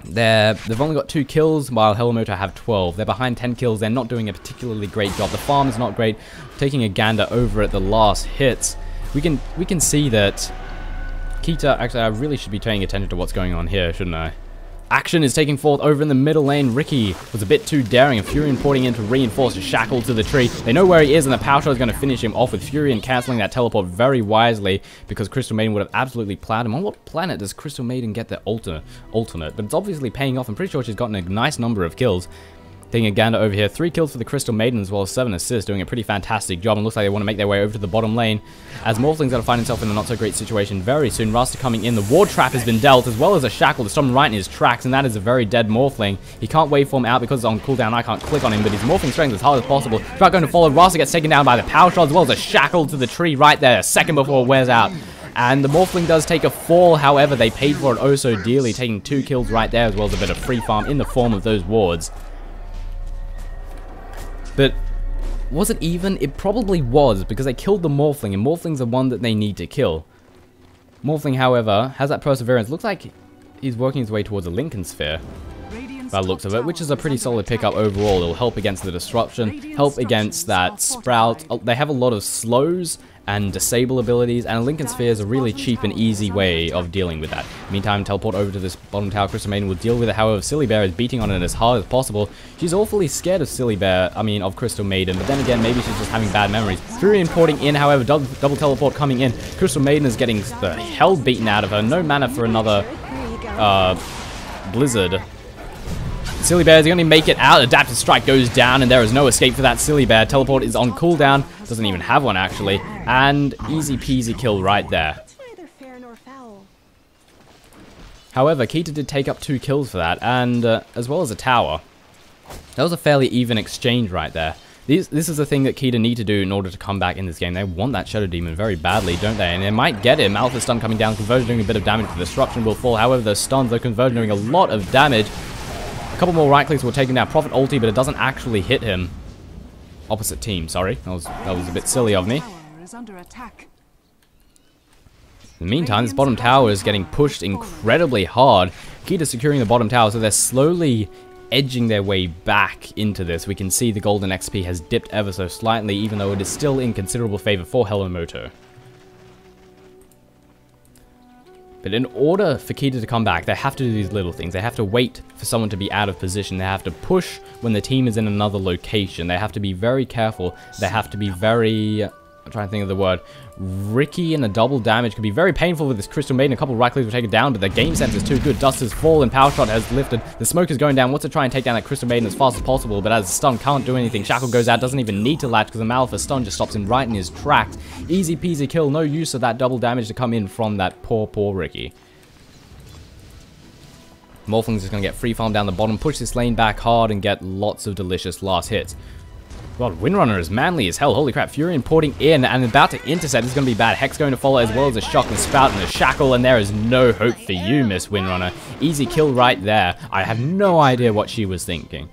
They've only got 2 kills, while HelloMoto have 12. They're behind 10 kills. They're not doing a particularly great job. The farm is not great. Taking a gander over at the last hits, we can see that Keita. Actually, I really should be paying attention to what's going on here, shouldn't I? Action is taking forth over in the middle lane. Ricky was a bit too daring, and Furion porting in to reinforce a shackle to the tree. They know where he is, and the power shot is going to finish him off, with Furion cancelling that teleport very wisely, because Crystal Maiden would have absolutely plowed him. On what planet does Crystal Maiden get the alternate? But it's obviously paying off. I'm pretty sure she's gotten a nice number of kills. Taking a gander over here, 3 kills for the Crystal Maiden as well as 7 assists, doing a pretty fantastic job, and looks like they want to make their way over to the bottom lane, as Morphling's going to find himself in a not so great situation very soon. Rasta coming in, the ward trap has been dealt, as well as a shackle to stop him right in his tracks, and that is a very dead Morphling. He can't waveform out because it's on cooldown. I can't click on him, but he's Morphling strength as hard as possible. Not going to follow. Rasta gets taken down by the power shot, as well as a shackle to the tree right there, a second before it wears out. And the Morphling does take a fall, however, they paid for it oh so dearly, taking 2 kills right there, as well as a bit of free farm in the form of those wards. But was it even? It probably was, because they killed the Morphling, and Morphling's the one that they need to kill. Morphling, however, has that perseverance. Looks like he's working his way towards a Lincoln Sphere, by the looks of it, which is a pretty solid pickup overall. It'll help against the disruption, help against that Sprout. They have a lot of slows and disable abilities, and a Lincoln Sphere is a really cheap and easy way of dealing with that. Meantime, teleport over to this bottom tower. Crystal Maiden will deal with it. However, Silly Bear is beating on it as hard as possible. She's awfully scared of of Crystal Maiden, but then again, maybe she's just having bad memories. Furion porting in, however, double teleport coming in. Crystal Maiden is getting the hell beaten out of her. No mana for another Blizzard. Silly Bear is going to make it out. Adaptive Strike goes down, and there is no escape for that Silly Bear. Teleport is on cooldown. Doesn't even have one, actually. And easy peasy kill right there. However, Keita did take up 2 kills for that, and as well as a tower. That was a fairly even exchange right there. This is the thing that Keita need to do in order to come back in this game. They want that Shadow Demon very badly, don't they? And they might get him. Alpha Stun coming down. Conversion doing a bit of damage. The Disruption will fall. However, the stuns, the Conversion doing a lot of damage. A couple more right clicks will take him down. Prophet ulti, but it doesn't actually hit him. Opposite team, sorry. That was a bit silly of me. In the meantime, this bottom tower is getting pushed incredibly hard. Keita securing the bottom tower, so they're slowly edging their way back into this. We can see the golden XP has dipped ever so slightly, even though it is still in considerable favor for HelloMoto. But in order for Keita to come back, they have to do these little things. They have to wait for someone to be out of position. They have to push when the team is in another location. They have to be very careful. They have to be very... I'm trying to think of the word. Ricky and a double damage could be very painful with this Crystal Maiden. A couple of right clicks will take it down, but the game sense is too good. Dust has fallen, Power Shot has lifted. The smoke is going down. Wants to try and take down that Crystal Maiden as fast as possible, but as stun can't do anything. Shackle goes out, doesn't even need to latch because the Malphite stun just stops him right in his tracks. Easy peasy kill. No use of that double damage to come in from that poor Ricky. Morphling's just going to get free farm down the bottom, push this lane back hard, and get lots of delicious last hits. God, Windrunner is manly as hell. Holy crap. Furion porting in and about to intercept. This is going to be bad. Hex going to follow as well as a shock and spout and a shackle, and there is no hope for you, Miss Windrunner. Easy kill right there. I have no idea what she was thinking.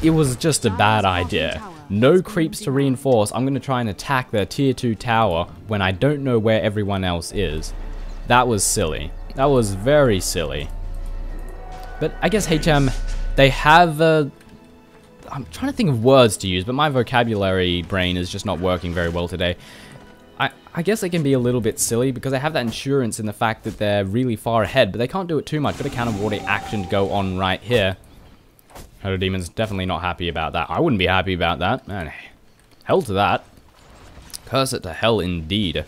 It was just a bad idea. No creeps to reinforce. I'm going to try and attack their tier 2 tower when I don't know where everyone else is. That was silly. That was very silly. But I guess HM, they have I'm trying to think of words to use, but my vocabulary brain is just not working very well today. I guess they can be a little bit silly because they have that insurance in the fact that they're really far ahead, but they can't do it too much. Bit of counter-warding action to go on right here. Hodo Demon's definitely not happy about that. I wouldn't be happy about that. Man, hell to that. Curse it to hell indeed.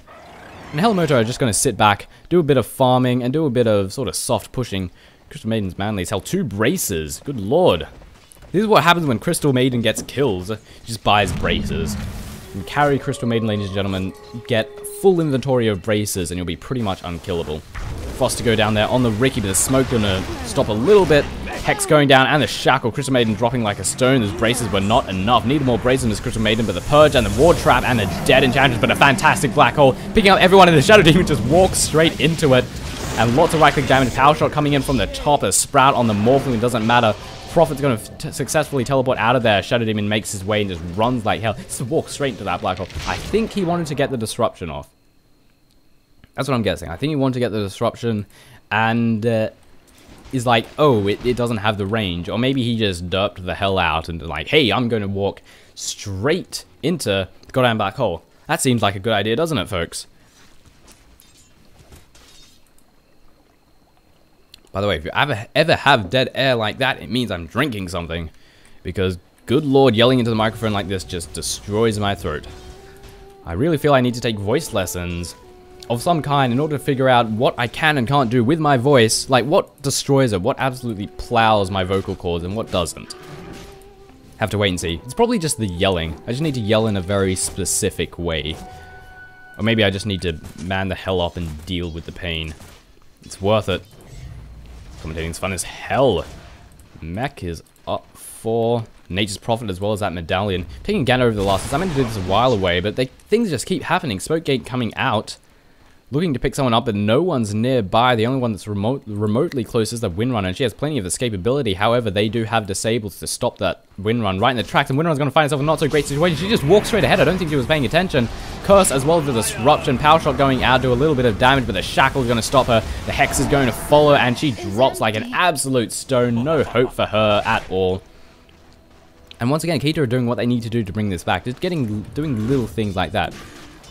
And HelloMoto are just going to sit back, do a bit of farming, and do a bit of sort of soft pushing. Crystal Maiden's manly as hell. 2 braces. Good lord. This is what happens when Crystal Maiden gets kills. She just buys braces. You can carry Crystal Maiden, ladies and gentlemen. Get full inventory of braces and you'll be pretty much unkillable. Frost to go down there on the Ricky, but the smoke gonna stop a little bit. Hex going down and the shackle. Crystal Maiden dropping like a stone. Those braces were not enough. Needed more braces than this Crystal Maiden, but the Purge and the Ward Trap and the Dead Enchantress, but a fantastic Black Hole. Picking up everyone in the Shadow Demon just walks straight into it. And lots of right-click damage. Power Shot coming in from the top. A Sprout on the Morphling. It doesn't matter. Prophet's going to successfully teleport out of there. Shadow Demon makes his way and just runs like hell. Just walks straight into that Black Hole. I think he wanted to get the disruption off. That's what I'm guessing. I think he wanted to get the disruption and is like, oh, it doesn't have the range. Or maybe he just derped the hell out and like, hey, I'm going to walk straight into the goddamn Black Hole. That seems like a good idea, doesn't it, folks? By the way, if you ever have dead air like that, it means I'm drinking something. Because, good lord, yelling into the microphone like this just destroys my throat. I really feel I need to take voice lessons of some kind in order to figure out what I can and can't do with my voice. Like, what destroys it, what absolutely plows my vocal cords, and what doesn't. Have to wait and see. It's probably just the yelling. I just need to yell in a very specific way. Or maybe I just need to man the hell up and deal with the pain. It's worth it. Commentating's fun as hell. Mech is up for Nature's Prophet as well as that medallion. Taking Gan over the last. I meant to do this a while away, but things just keep happening. Smokegate coming out. Looking to pick someone up, but no one's nearby. The only one that's remotely close is the Windrunner, and she has plenty of escapability. However, they do have disables to stop that Windrun right in the tracks, and Windrun's going to find herself in a not so great situation. She just walks straight ahead. I don't think she was paying attention. Curse as well as the disruption. Power Shot going out, do a little bit of damage, but the shackle is going to stop her. The Hex is going to follow, and she drops like an absolute stone. No hope for her at all. And once again, Keita are doing what they need to do to bring this back. Just doing little things like that.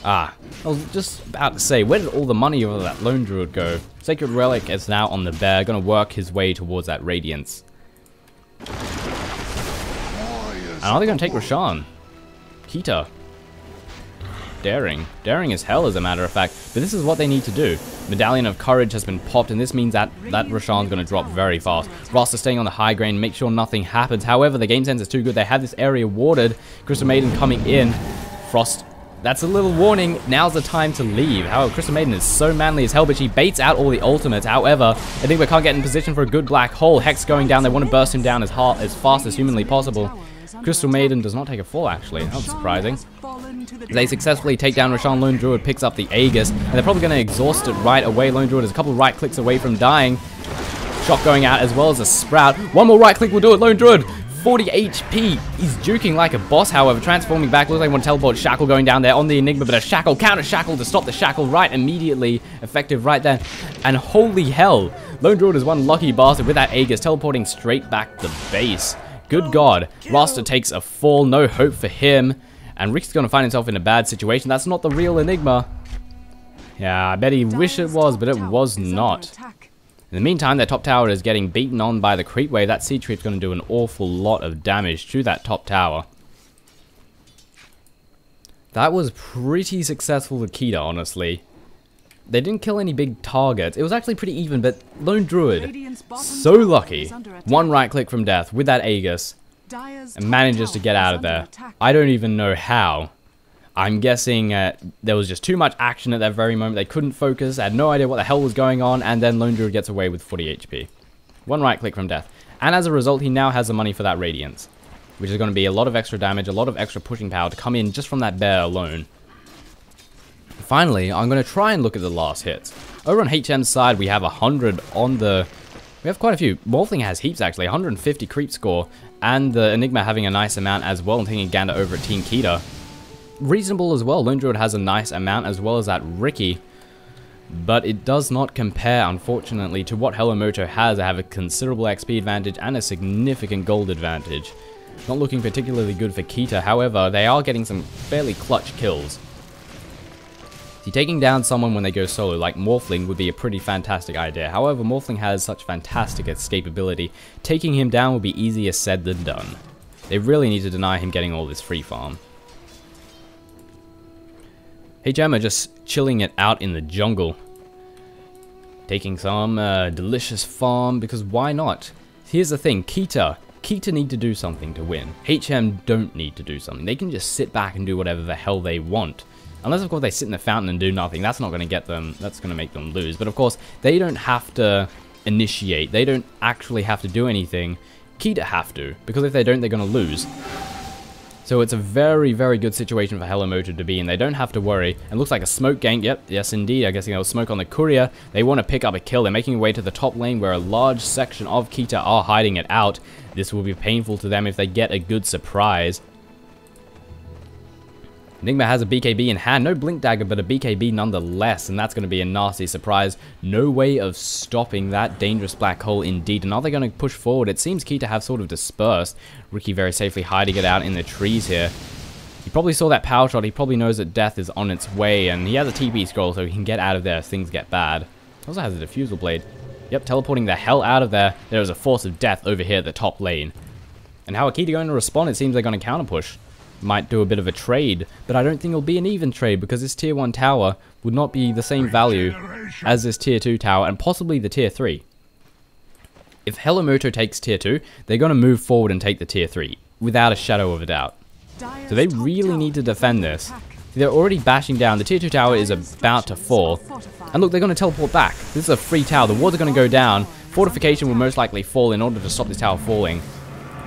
I was just about to say, where did all the money of that Lone Druid go? Sacred Relic is now on the bear, gonna work his way towards that Radiance. And are they gonna take Roshan? Keita. Daring as hell, as a matter of fact. But this is what they need to do. Medallion of Courage has been popped, and this means that Roshan's gonna drop very fast. Ross is staying on the high ground, make sure nothing happens. However, the game sense is too good. They have this area warded. Crystal Maiden coming in. Frost. That's a little warning. Now's the time to leave. However, Crystal Maiden is so manly as hell, but she baits out all the ultimates. However, I think we can't get in position for a good Black Hole. Hex going down. They want to burst him down as fast as humanly possible. Crystal Maiden does not take a fall, actually. That's surprising. They successfully take down Roshan. Lone Druid picks up the Aegis, and they're probably going to exhaust it right away. Lone Druid is a couple right clicks away from dying. Shock going out as well as a Sprout. One more right click will do it. Lone Druid. 40 HP. He's juking like a boss, however. Transforming back. Looks like one teleport. Shackle going down there on the Enigma, but a Shackle, counter Shackle to stop the Shackle right immediately. Effective right there. And holy hell. Lone Druid is one lucky bastard with that Aegis teleporting straight back to base. Good God. Rasta takes a fall. No hope for him. And Ricky's going to find himself in a bad situation. That's not the real Enigma. Yeah, I bet he wished it was, but it was not. In the meantime, their top tower is getting beaten on by the creep wave. That siege creep's going to do an awful lot of damage to that top tower. That was pretty successful with Keita, honestly. They didn't kill any big targets. It was actually pretty even, but Lone Druid, so lucky. One right click from death with that Aegis and manages to get out of there. I don't even know how. I'm guessing there was just too much action at that very moment. They couldn't focus, had no idea what the hell was going on, and then Lone Druid gets away with 40 HP. One right click from death. And as a result, he now has the money for that Radiance, which is going to be a lot of extra damage, a lot of extra pushing power to come in just from that bear alone. Finally, I'm going to try and look at the last hits. Over on HM's side, we have 100 on the... We have quite a few. Morphling has heaps, actually. 150 creep score, and the Enigma having a nice amount as well, and taking a gander over at Team Keita. Reasonable as well. Lone Druid has a nice amount, as well as that Ricky. But it does not compare, unfortunately, to what HelloMoto has. They have a considerable XP advantage and a significant gold advantage. Not looking particularly good for Keita, however, they are getting some fairly clutch kills. See, taking down someone when they go solo, like Morphling, would be a pretty fantastic idea. However, Morphling has such fantastic escapability. Taking him down would be easier said than done. They really need to deny him getting all this free farm. HM are just chilling it out in the jungle. Taking some delicious farm, because why not? Here's the thing, Keita need to do something to win. HM don't need to do something. They can just sit back and do whatever the hell they want. Unless, of course, they sit in the fountain and do nothing. That's not going to get them, that's going to make them lose. But, of course, they don't have to initiate. They don't actually have to do anything. Keita have to, because if they don't, they're going to lose. So it's a very, very good situation for HelloMoto to be in. They don't have to worry. It looks like a smoke gank. Yep, yes indeed. I guess there was smoke on the courier. They want to pick up a kill. They're making their way to the top lane where a large section of Keita are hiding it out. This will be painful to them if they get a good surprise. Enigma has a BKB in hand. No Blink Dagger, but a BKB nonetheless. And that's going to be a nasty surprise. No way of stopping that dangerous black hole indeed. And are they going to push forward? It seems Keita have sort of dispersed. Ricky very safely hiding it out in the trees here. He probably saw that power shot. He probably knows that death is on its way. And he has a TP scroll, so he can get out of there if things get bad. Also has a diffusal blade. Yep, teleporting the hell out of there. There is a force of death over here at the top lane. And how are Keita going to respond? It seems they're going to counter push. Might do a bit of a trade, but I don't think it'll be an even trade because this tier 1 tower would not be the same value as this tier 2 tower and possibly the tier 3. If HelloMoto takes tier 2, they're going to move forward and take the tier 3 without a shadow of a doubt. So they really need to defend this. They're already bashing down. The tier 2 tower is about to fall. And look, they're going to teleport back. This is a free tower. The wards are going to go down. Fortification will most likely fall in order to stop this tower falling.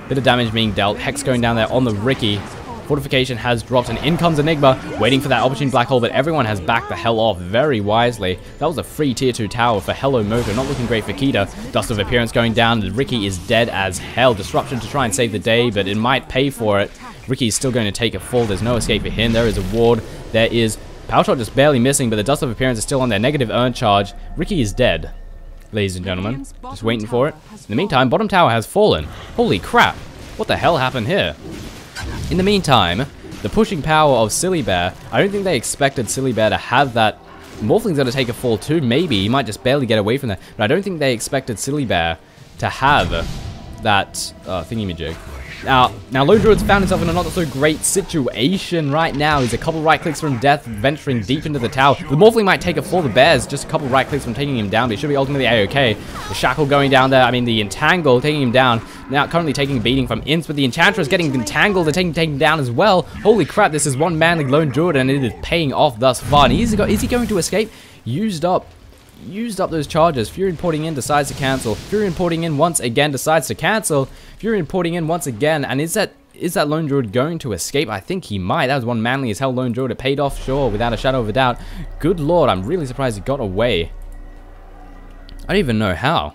Bit of damage being dealt. Hex going down there on the Ricky. Fortification has dropped, and in comes Enigma, waiting for that opportune black hole, but everyone has backed the hell off very wisely. That was a free tier 2 tower for HelloMoto, not looking great for Keita. Dust of Appearance going down, Ricky is dead as hell. Disruption to try and save the day, but it might pay for it. Ricky is still going to take a fall, there's no escape for him. There is a ward, there is power shot just barely missing, but the Dust of Appearance is still on their negative earn charge. Ricky is dead, ladies and gentlemen. Just waiting for it. In the meantime, bottom tower has fallen. Holy crap, what the hell happened here? In the meantime, the pushing power of Silly Bear, I don't think they expected Silly Bear to have that. Morphling's going to take a fall too, maybe. He might just barely get away from that. But I don't think they expected Silly Bear to have that thingy-majig. Now Lone Druid's found himself in a not so great situation right now. He's a couple right clicks from death, venturing deep into the tower. The Morphling might take a fall. The Bear's just a couple right clicks from taking him down, but he should be ultimately A-OK. The Shackle going down there, the Entangle taking him down. Now currently taking a beating from Imps, but the Enchantress getting entangled and taken down as well. Holy crap, this is one manly Lone Druid, and it is paying off thus far. And is he going to escape? Used up those charges. Fury porting in decides to cancel. Fury porting in once again decides to cancel. Fury porting in once again. And is that Lone Druid going to escape? I think he might. That was one manly as hell Lone Druid. It paid off, sure, without a shadow of a doubt. Good lord, I'm really surprised he got away. I don't even know how.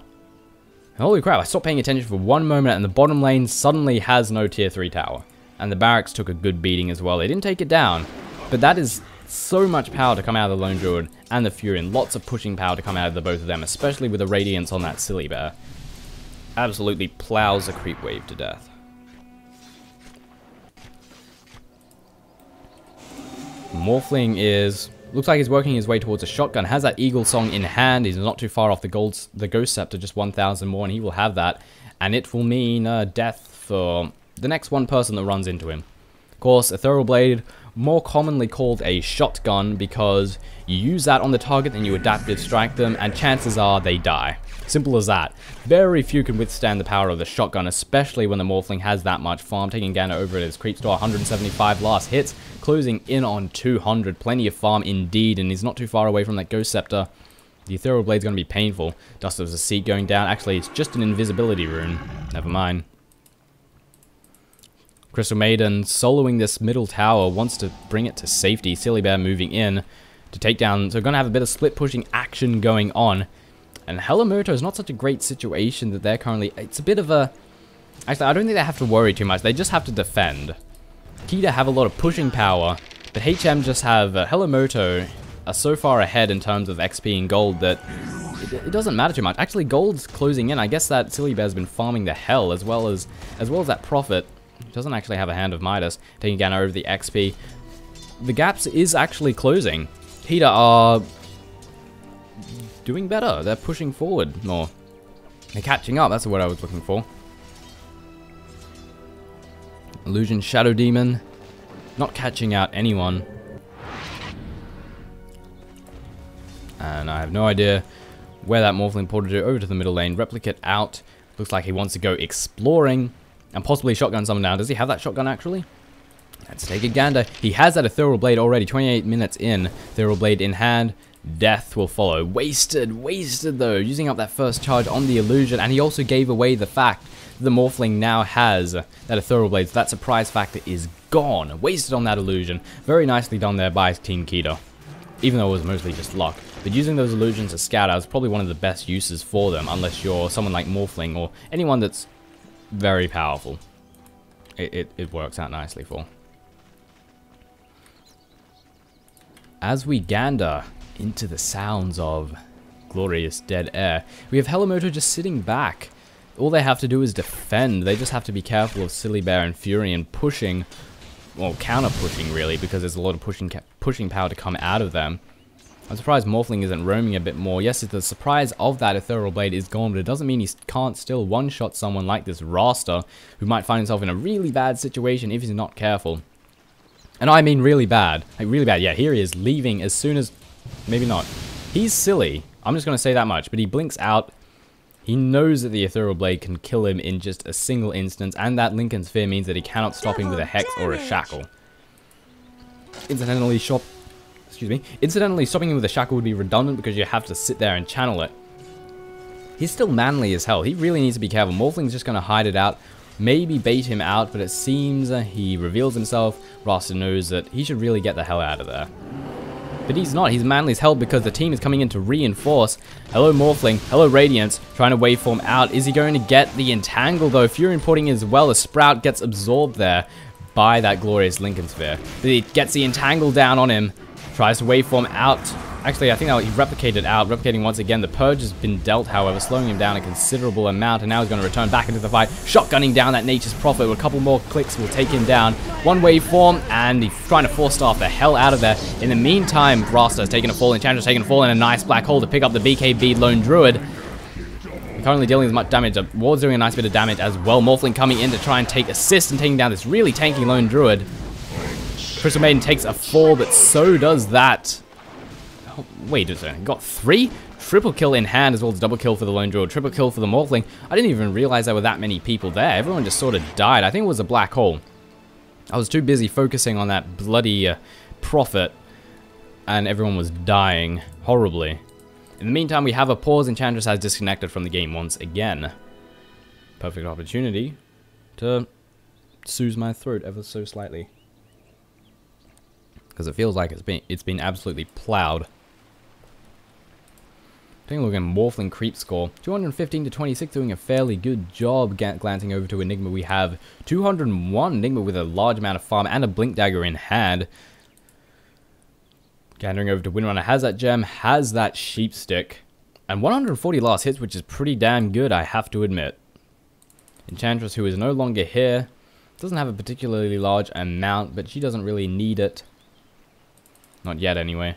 Holy crap, I stopped paying attention for one moment and the bottom lane suddenly has no tier 3 tower. And the barracks took a good beating as well. They didn't take it down, but that is So much power to come out of the Lone Druid and the Fury, and lots of pushing power to come out of the both of them, especially with the Radiance on that Silly Bear. Absolutely plows the creep wave to death. Morphling looks like he's working his way towards a shotgun, has that Eagle Song in hand, he's not too far off the Ghost Scepter, just 1,000 more, and he will have that, and it will mean death for the next one person that runs into him. Of course, a Thorough Blade, more commonly called a shotgun, because you use that on the target and you adaptive strike them, and chances are they die. Simple as that. Very few can withstand the power of the shotgun, especially when the Morphling has that much farm. Taking Gander over at his creep store, 175 last hits, closing in on 200. Plenty of farm indeed, and he's not too far away from that Ghost Scepter. The Ethereal Blade's going to be painful. Dust of the Seat going down. Actually, it's just an invisibility rune. Never mind. Crystal Maiden soloing this middle tower, wants to bring it to safety. Silly Bear moving in to take down. So going to have a bit of split pushing action going on. And HelloMoto is not such a great situation that they're currently... It's a bit of a... Actually, I don't think they have to worry too much. They just have to defend. Keita have a lot of pushing power, but HM just have... HelloMoto are so far ahead in terms of XP and gold that it doesn't matter too much. Actually, gold's closing in. I guess that Silly Bear's been farming the hell as well as that Prophet. Doesn't actually have a Hand of Midas. Taking down over the XP. The gaps is actually closing. Keita are... doing better. They're pushing forward more. They're catching up. That's the word I was looking for. Illusion Shadow Demon. Not catching out anyone. And I have no idea where that Morphling ported to. Over to the middle lane. Replicate out. Looks like he wants to go exploring. And possibly shotgun someone down. Does he have that shotgun actually? Let's take a gander. He has that Ethereal Blade already. 28 minutes in. Ethereal Blade in hand. Death will follow. Wasted though, using up that first charge on the illusion, and he also gave away the fact that the Morphling now has that Ethereal Blade, so that surprise factor is gone. Wasted on that illusion. Very nicely done there by Team Keita, even though it was mostly just luck. But using those illusions as scout out is probably one of the best uses for them, unless you're someone like Morphling or anyone that's very powerful. It works out nicely for. As we gander into the sounds of glorious dead air, we have HelloMoto just sitting back. All they have to do is defend. They just have to be careful of Silly Bear and Fury and pushing, well, counter pushing really, because there's a lot of pushing power to come out of them. I'm surprised Morphling isn't roaming a bit more. Yes, the surprise of that Ethereal Blade is gone, but it doesn't mean he can't still one-shot someone like this Rasta, who might find himself in a really bad situation if he's not careful. And I mean really bad. Like really bad. Yeah, here he is, leaving as soon as... Maybe not. He's silly. I'm just going to say that much. But he blinks out. He knows that the Ethereal Blade can kill him in just a single instance. And that Lincoln's Fear means that he cannot stop him with a Hex or a Shackle. Incidentally, stopping him with a Shackle would be redundant because you have to sit there and channel it. He's still manly as hell. He really needs to be careful. Morphling's just going to hide it out. Maybe bait him out. But it seems he reveals himself. Rasta knows that he should really get the hell out of there. But he's not. He's manly as hell because the team is coming in to reinforce. Hello Morphling. Hello Radiance. Trying to waveform out. Is he going to get the Entangle though? Fury porting as well. A Sprout gets absorbed there by that glorious Lincoln Sphere. But he gets the Entangle down on him. Tries to waveform out. Actually, I think that he replicated out. Replicating once again. The Purge has been dealt, however, slowing him down a considerable amount. And now he's going to return back into the fight. Shotgunning down that Nature's Prophet. With a couple more clicks will take him down. One waveform, and he's trying to force staff the hell out of there. In the meantime, Rasta's taking a fall. Enchantress taking a fall, and a nice black hole to pick up the BKB Lone Druid. Currently dealing with much damage. Ward's doing a nice bit of damage as well. Morphling coming in to try and take assist and taking down this really tanky Lone Druid. Crystal Maiden takes a fall, but so does that. Oh, wait a second. Got 3? Triple kill in hand as well as double kill for the Lone Druid. Triple kill for the Morphling. I didn't even realize there were that many people there. Everyone just sort of died. I think it was a black hole. I was too busy focusing on that bloody Prophet, and everyone was dying horribly. In the meantime, we have a pause. Enchantress has disconnected from the game once again. Perfect opportunity to soothe my throat ever so slightly, because it feels like it's been absolutely plowed. Taking a look at Morphling creep score, 215 to 26, doing a fairly good job. Glancing over to Enigma, we have 201. Enigma with a large amount of farm and a Blink Dagger in hand. Gandering over to Windrunner, has that gem, has that sheep stick, and 140 last hits, which is pretty damn good, I have to admit. Enchantress, who is no longer here, doesn't have a particularly large amount, but she doesn't really need it. Not yet, anyway.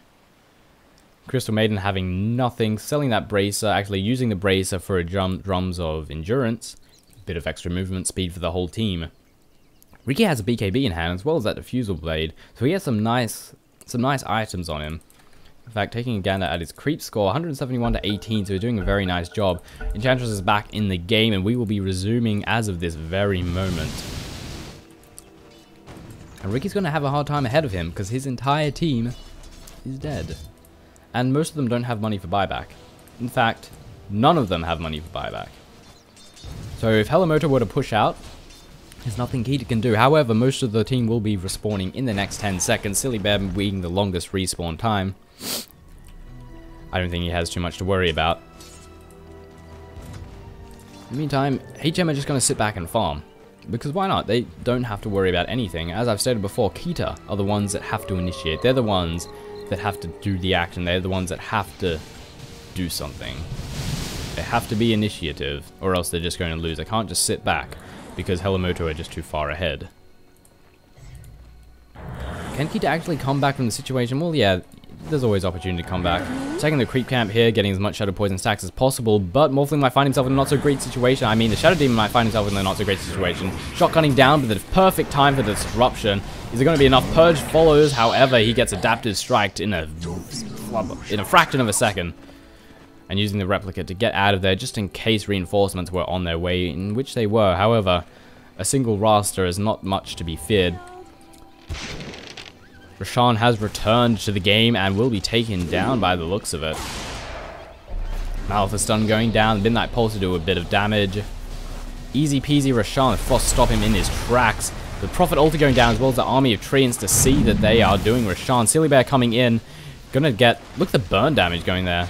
Crystal Maiden having nothing, selling that bracer, actually using the bracer for a drums of endurance, a bit of extra movement speed for the whole team. Ricky has a BKB in hand as well as that diffusal blade, so he has some nice items on him. In fact, taking a gander at his creep score, 171 to 18, so he's doing a very nice job. Enchantress is back in the game, and we will be resuming as of this very moment. And Ricky's going to have a hard time ahead of him, because his entire team is dead. And most of them don't have money for buyback. In fact, none of them have money for buyback. So if HelloMoto were to push out, there's nothing Keita can do. However, most of the team will be respawning in the next 10 seconds. Silly Bear being the longest respawn time. I don't think he has too much to worry about. In the meantime, HM are just going to sit back and farm. Because why not? They don't have to worry about anything. As I've stated before, Keita are the ones that have to initiate. They're the ones that have to do the action. They're the ones that have to do something. They have to be initiative, or else they're just going to lose. They can't just sit back, because HelloMoto are just too far ahead. Can Keita actually come back from the situation? Well, yeah, there's always opportunity to come back. Taking the creep camp here, getting as much Shadow Poison stacks as possible, but Morphling might find himself in a not so great situation. I mean, the Shadow Demon might find himself in a not so great situation. Shotgunning down, but the perfect time for the disruption. Is there going to be enough? Purge follows, however, he gets adaptive striked in a fraction of a second. And using the replica to get out of there, just in case reinforcements were on their way, in which they were. However, a single raster is not much to be feared. Rashawn has returned to the game and will be taken down by the looks of it. Malphite stun going down, Midnight Pulse to do a bit of damage. Easy peasy Rashawn, Frost stop him in his tracks. The Prophet Altar going down as well as the army of Treants to see that they are doing Rashawn. Silly Bear coming in, gonna get, look at the burn damage going there.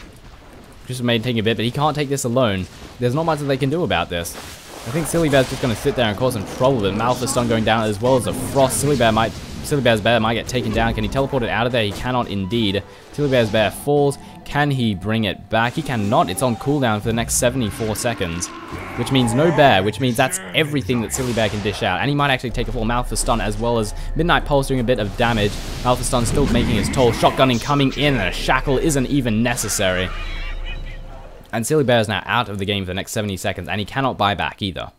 Just made taking a bit, but he can't take this alone. There's not much that they can do about this. I think Silly Bear's just gonna sit there and cause some trouble, but Malphite stun going down as well as a Frost. Silly Bear's bear might get taken down. Can he teleport it out of there? He cannot indeed. Silly Bear's bear falls. Can he bring it back? He cannot. It's on cooldown for the next 74 seconds. Which means no bear, which means that's everything that Silly Bear can dish out. And he might actually take a full Malphite stun as well as Midnight Pulse doing a bit of damage. Malphite stun still making his toll. Shotgunning coming in and a shackle isn't even necessary. And Silly Bear is now out of the game for the next 70 seconds and he cannot buy back either.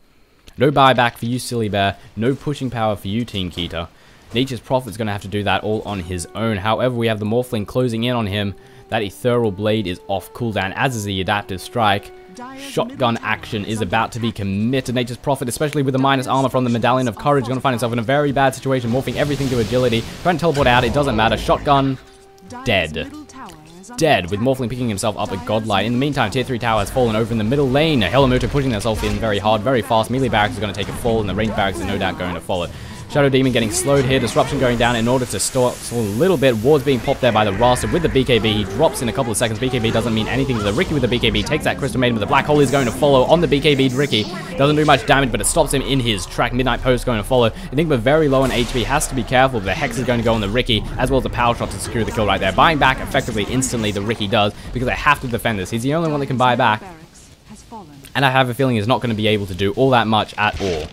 No buyback for you, Silly Bear. No pushing power for you, Team Keita. Nature's Prophet's going to have to do that all on his own. However, we have the Morphling closing in on him. That Ethereal Blade is off cooldown, as is the Adaptive Strike. Shotgun action is about to be committed. Nature's Prophet, especially with the minus armor from the Medallion of Courage, going to find himself in a very bad situation, morphing everything to agility. Trying to teleport out, it doesn't matter. Shotgun, dead. Dead, with Morphling picking himself up a Godlight. In the meantime, Tier 3 tower has fallen over in the middle lane. HelloMoto pushing themselves in very hard, very fast. Melee Barracks is going to take a fall, and the range Barracks is no doubt going to follow. Shadow Demon getting slowed here, Disruption going down in order to stall a little bit. Wards being popped there by the Raster with the BKB. He drops in a couple of seconds. BKB doesn't mean anything to the Ricky with the BKB. Takes that Crystal Maiden, but the Black Hole is going to follow on the BKB. Ricky doesn't do much damage, but it stops him in his track. Midnight Post going to follow. Enigma very low on HP, has to be careful. The Hex is going to go on the Ricky, as well as the Power Shot to secure the kill right there. Buying back effectively instantly, the Ricky does, because they have to defend this. He's the only one that can buy back. And I have a feeling he's not going to be able to do all that much at all.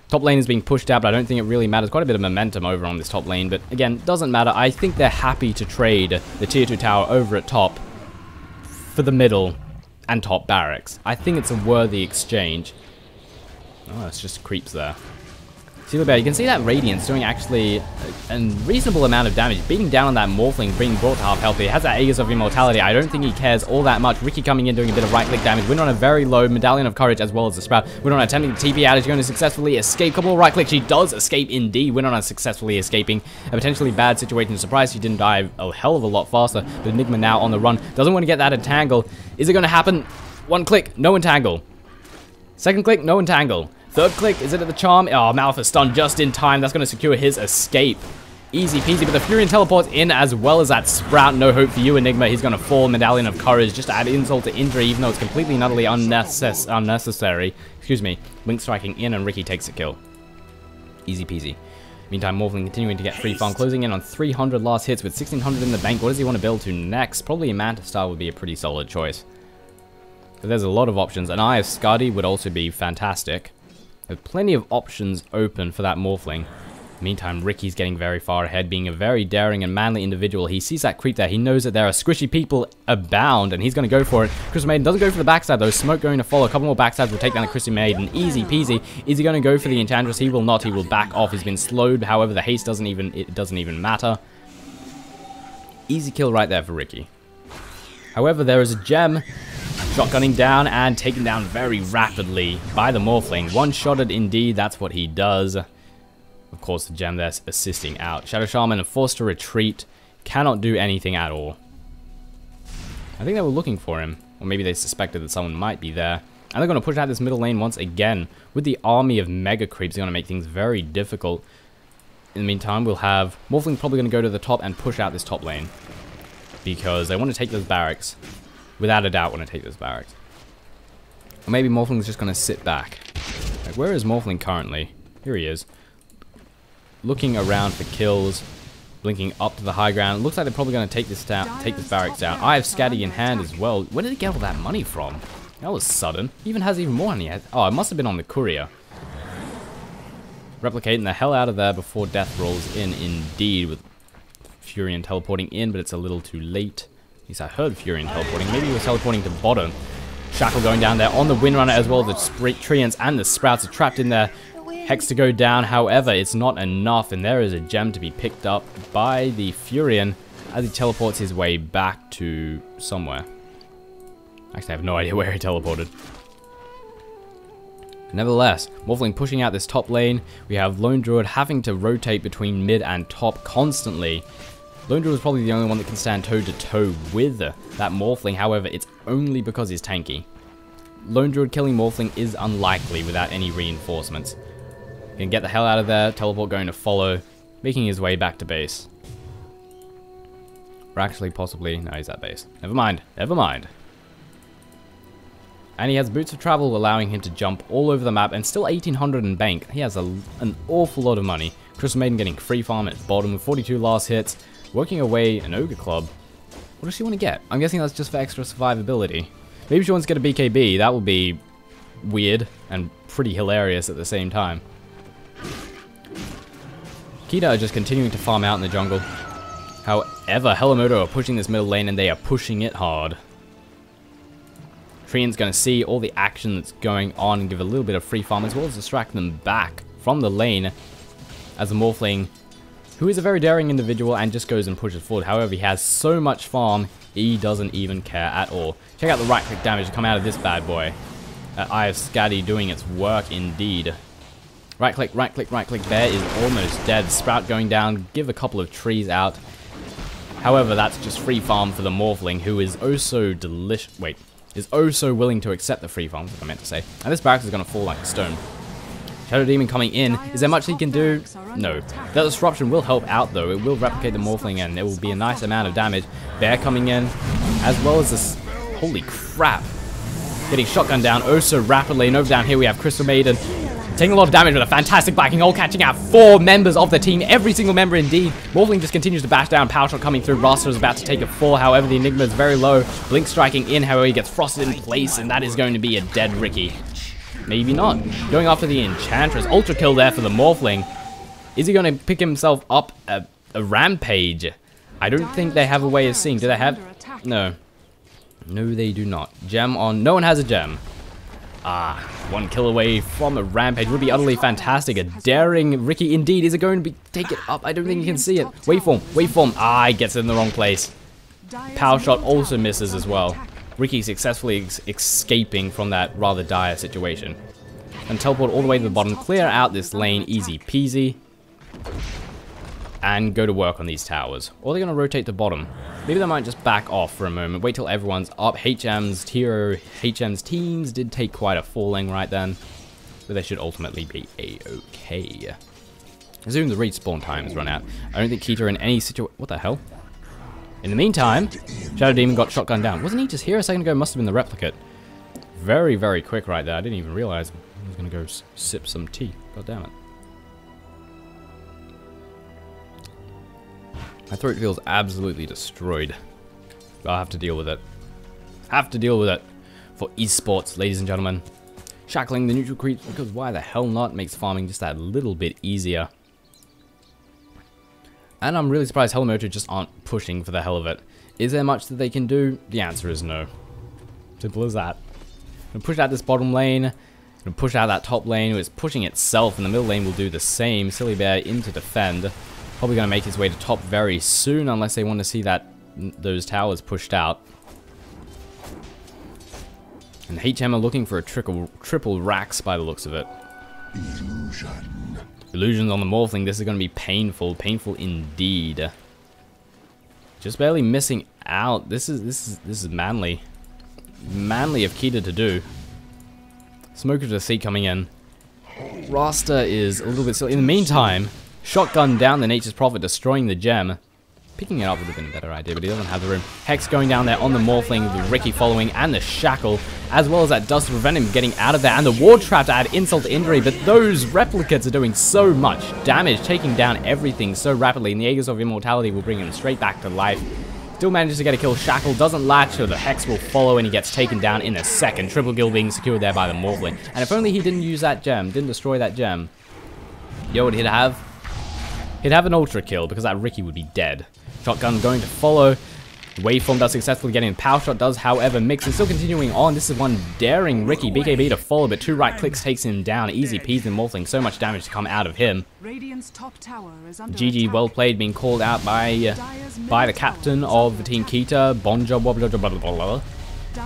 Top lane is being pushed out, but I don't think it really matters. Quite a bit of momentum over on this top lane, but again, doesn't matter. I think they're happy to trade the Tier 2 tower over at top for the middle and top barracks. I think it's a worthy exchange. Oh, it's just creeps there. Silly Bear, you can see that Radiance doing actually a reasonable amount of damage. Beating down on that Morphling, being brought to half health. He has that Aegis of Immortality. I don't think he cares all that much. Ricky coming in doing a bit of right-click damage. Winner on a very low Medallion of Courage as well as the Sprout. Winner on attempting to TP out. Is going to successfully escape. Couple of right-click. She does escape indeed. Winner on successfully escaping. A potentially bad situation. Surprised she didn't die a hell of a lot faster. But Enigma now on the run. Doesn't want to get that entangle. Is it going to happen? One click. No entangle. Second click. No entangle. Third click, is it at the charm? Oh, Malphite stun just in time. That's going to secure his escape. Easy peasy, but the Furion teleports in as well as that Sprout. No hope for you, Enigma. He's going to fall. Medallion of Courage just to add insult to injury, even though it's completely and utterly unnecessary. Excuse me. Blink striking in and Ricky takes a kill. Easy peasy. Meantime, Morphling continuing to get free farm, closing in on 300 last hits with 1600 in the bank. What does he want to build to next? Probably a Manta Star would be a pretty solid choice. But there's a lot of options. An Eye of Skadi would also be fantastic. There's plenty of options open for that Morphling. Meantime, Ricky's getting very far ahead, being a very daring and manly individual. He sees that creep there. He knows that there are squishy people abound, and he's going to go for it. Crystal Maiden doesn't go for the backstab, though. Smoke going to follow. A couple more backstabs will take down the Crystal Maiden. Easy peasy. Is he going to go for the Enchantress? He will not. He will back off. He's been slowed. However, the haste doesn't even matter. Easy kill right there for Ricky. However, there is a gem. Shotgunning down and taken down very rapidly by the Morphling. One-shotted indeed. That's what he does. Of course, the gem there's assisting out. Shadow Shaman and forced to retreat. Cannot do anything at all. I think they were looking for him. Or maybe they suspected that someone might be there. And they're going to push out this middle lane once again. With the army of mega creeps, they're going to make things very difficult. In the meantime, we'll have Morphling probably going to go to the top and push out this top lane. Because they want to take those barracks. Without a doubt want to take those barracks. Or maybe Morphling's just going to sit back. Like, where is Morphling currently? Here he is. Looking around for kills, blinking up to the high ground. Looks like they're probably going to take this barracks down. I have Scatty in hand as well. Where did he get all that money from? That was sudden. He even has even more money. Oh, it must have been on the courier. Replicating the hell out of there before death rolls in, indeed, with Furion teleporting in, but it's a little too late. At least I heard Furion teleporting. Maybe he was teleporting to bottom. Shackle going down there on the Windrunner as well. The Treants and the Sprouts are trapped in there. Hex to go down, however, it's not enough, and there is a gem to be picked up by the Furion as he teleports his way back to somewhere. Actually, I have no idea where he teleported. Nevertheless, Morphling pushing out this top lane. We have Lone Druid having to rotate between mid and top constantly. Lone Druid is probably the only one that can stand toe-to-toe with that Morphling, however, it's only because he's tanky. Lone Druid killing Morphling is unlikely without any reinforcements. Can get the hell out of there, teleport going to follow, making his way back to base. Or actually, possibly, no, he's at base. Never mind, never mind. And he has Boots of Travel, allowing him to jump all over the map, and still 1800 in bank. He has an awful lot of money. Crystal Maiden getting free farm at bottom with 42 last hits, working away an Ogre Club. What does she want to get? I'm guessing that's just for extra survivability. Maybe she wants to get a BKB, that would be weird and pretty hilarious at the same time. Keita are just continuing to farm out in the jungle. However, HelloMoto are pushing this middle lane and they are pushing it hard. Treant's going to see all the action that's going on and give a little bit of free farm as well as distract them back from the lane as a Morphling, who is a very daring individual and just goes and pushes forward. However, he has so much farm, he doesn't even care at all. Check out the right-click damage to come out of this bad boy. Eye of Skadi doing its work indeed. Right click, right click, right click. Bear is almost dead. Sprout going down. Give a couple of trees out. However, that's just free farm for the Morphling, who is oh so delicious. Wait, is oh so willing to accept the free farm, that's what I meant to say. And this barracks is going to fall like a stone. Shadow Demon coming in. Is there much he can do? No. That disruption will help out though. It will replicate the Morphling and it will be a nice amount of damage. Bear coming in, as well as this. Holy crap. Getting shotgun down oh so rapidly. And over down here we have Crystal Maiden. Taking a lot of damage with a fantastic backing, all catching out 4 members of the team. Every single member indeed. Morphling just continues to bash down. Power shot coming through. Raster is about to take a fall. However, the Enigma is very low. Blink striking in. However, he gets frosted in place. And that is going to be a dead Ricky. Maybe not. Going after the Enchantress. Ultra kill there for the Morphling. Is he going to pick himself up a rampage? I don't think they have a way of seeing. Do they have? No. No, they do not. Gem on. No one has a gem. Ah, 1 kill away from a rampage would be utterly fantastic. A daring Ricky indeed. Is it going to be take it up? I don't think you can see it. Waveform, waveform. Ah, he gets it in the wrong place. Power shot also misses as well. Ricky successfully escaping from that rather dire situation. And teleport all the way to the bottom. Clear out this lane, easy peasy. And go to work on these towers. Or they're going to rotate to bottom. Maybe they might just back off for a moment. Wait till everyone's up. HM's teams did take quite a falling right then. But they should ultimately be a-okay. I assume the respawn time has run out. I don't think Keita in any situation... What the hell? In the meantime, Shadow Demon got shotgun down. Wasn't he just here a second ago? Must have been the replicate. Very, very quick right there. I didn't even realize I was going to go sip some tea. God damn it. My throat feels absolutely destroyed. But I'll have to deal with it. Have to deal with it. For esports, ladies and gentlemen. Shackling the neutral creeps, because why the hell not, makes farming just that little bit easier. And I'm really surprised HelloMoto just aren't pushing for the hell of it. Is there much that they can do? The answer is no. Simple as that. I'm gonna push out this bottom lane. I'm gonna push out that top lane. It's pushing itself, and the middle lane will do the same. Silly Bear in to defend. Probably gonna make his way to top very soon, unless they want to see that those towers pushed out. And HM are looking for a triple racks by the looks of it. Illusions on the Morphling. This is going to be painful. Painful indeed. Just barely missing out. This is manly. Manly of Keita to do. Smoke of the Sea coming in. Rasta is a little bit silly. In the meantime, shotgun down the Nature's Prophet, destroying the gem. Picking it up would have been a better idea, but he doesn't have the room. Hex going down there on the Morphling, the Ricky following, and the Shackle, as well as that Dust to prevent him getting out of there, and the Ward Trap to add insult to injury, but those replicates are doing so much damage, taking down everything so rapidly, and the Aegis of Immortality will bring him straight back to life. Still manages to get a kill. Shackle doesn't latch, so the Hex will follow, and he gets taken down in a second. Triple kill being secured there by the Morphling. And if only he didn't use that gem, didn't destroy that gem, you know what he'd have? He'd have an ultra kill, because that Ricky would be dead. Shotgun going to follow. Waveform does successfully get in. Power Shot does, however, mix and still continuing on. This is one daring Ricky. BKB to follow, but 2 right clicks takes him down. Easy peasy and Morphling. So much damage to come out of him. GG, well played, being called out by the captain of the team, Keita. Bon job, blah, blah, blah, blah, blah.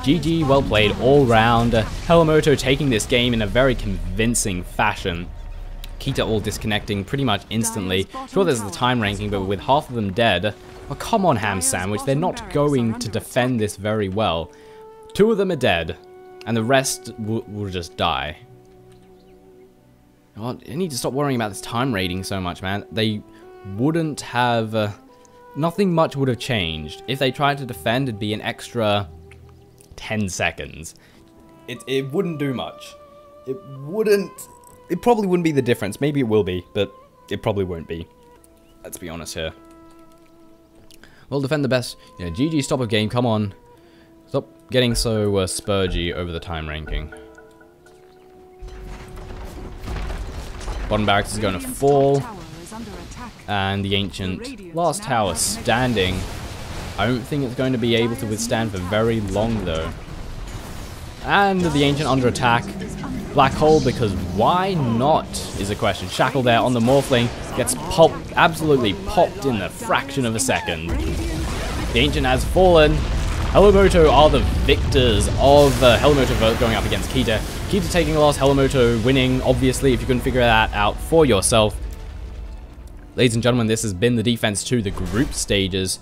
GG, well played all round. HelloMoto taking this game in a very convincing fashion. Keita all disconnecting pretty much instantly. Sure, there's the time ranking, but with half of them dead, oh, come on, Ham Sandwich, they're not going to defend this very well. 2 of them are dead, and the rest will just die. Oh, I need to stop worrying about this time rating so much, man. They wouldn't have... nothing much would have changed. If they tried to defend, it'd be an extra 10 seconds. It wouldn't do much. It wouldn't... It probably wouldn't be the difference. Maybe it will be, but it probably won't be. Let's be honest here. We'll defend the best. Yeah, GG, stop a game. Come on. Stop getting so spurgy over the time ranking. Bottom barracks is going to fall. And the Ancient last tower standing. I don't think it's going to be able to withstand for very long, though. And the Ancient under attack. Black hole, because why not is a question. Shackle there on the Morphling gets popped, absolutely popped in the fraction of a second. The Ancient has fallen. HelloMoto are the victors of HelloMoto vote going up against Keita. Keita taking a loss, HelloMoto winning, obviously, if you couldn't figure that out for yourself. Ladies and gentlemen, this has been the Defense 2, the group stages.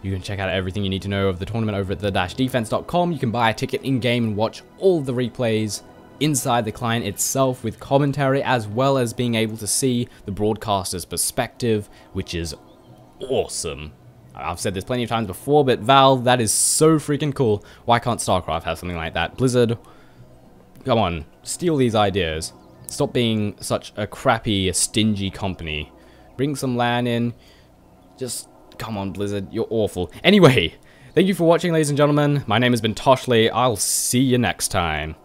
You can check out everything you need to know of the tournament over at the-defense.com. You can buy a ticket in-game and watch all the replays inside the client itself with commentary, as well as being able to see the broadcaster's perspective, which is awesome. I've said this plenty of times before, but Valve, that is so freaking cool. Why can't StarCraft have something like that? Blizzard, come on, steal these ideas. Stop being such a crappy, stingy company. Bring some LAN in. Just, come on, Blizzard, you're awful. Anyway, thank you for watching, ladies and gentlemen. My name has been Toshley. I'll see you next time.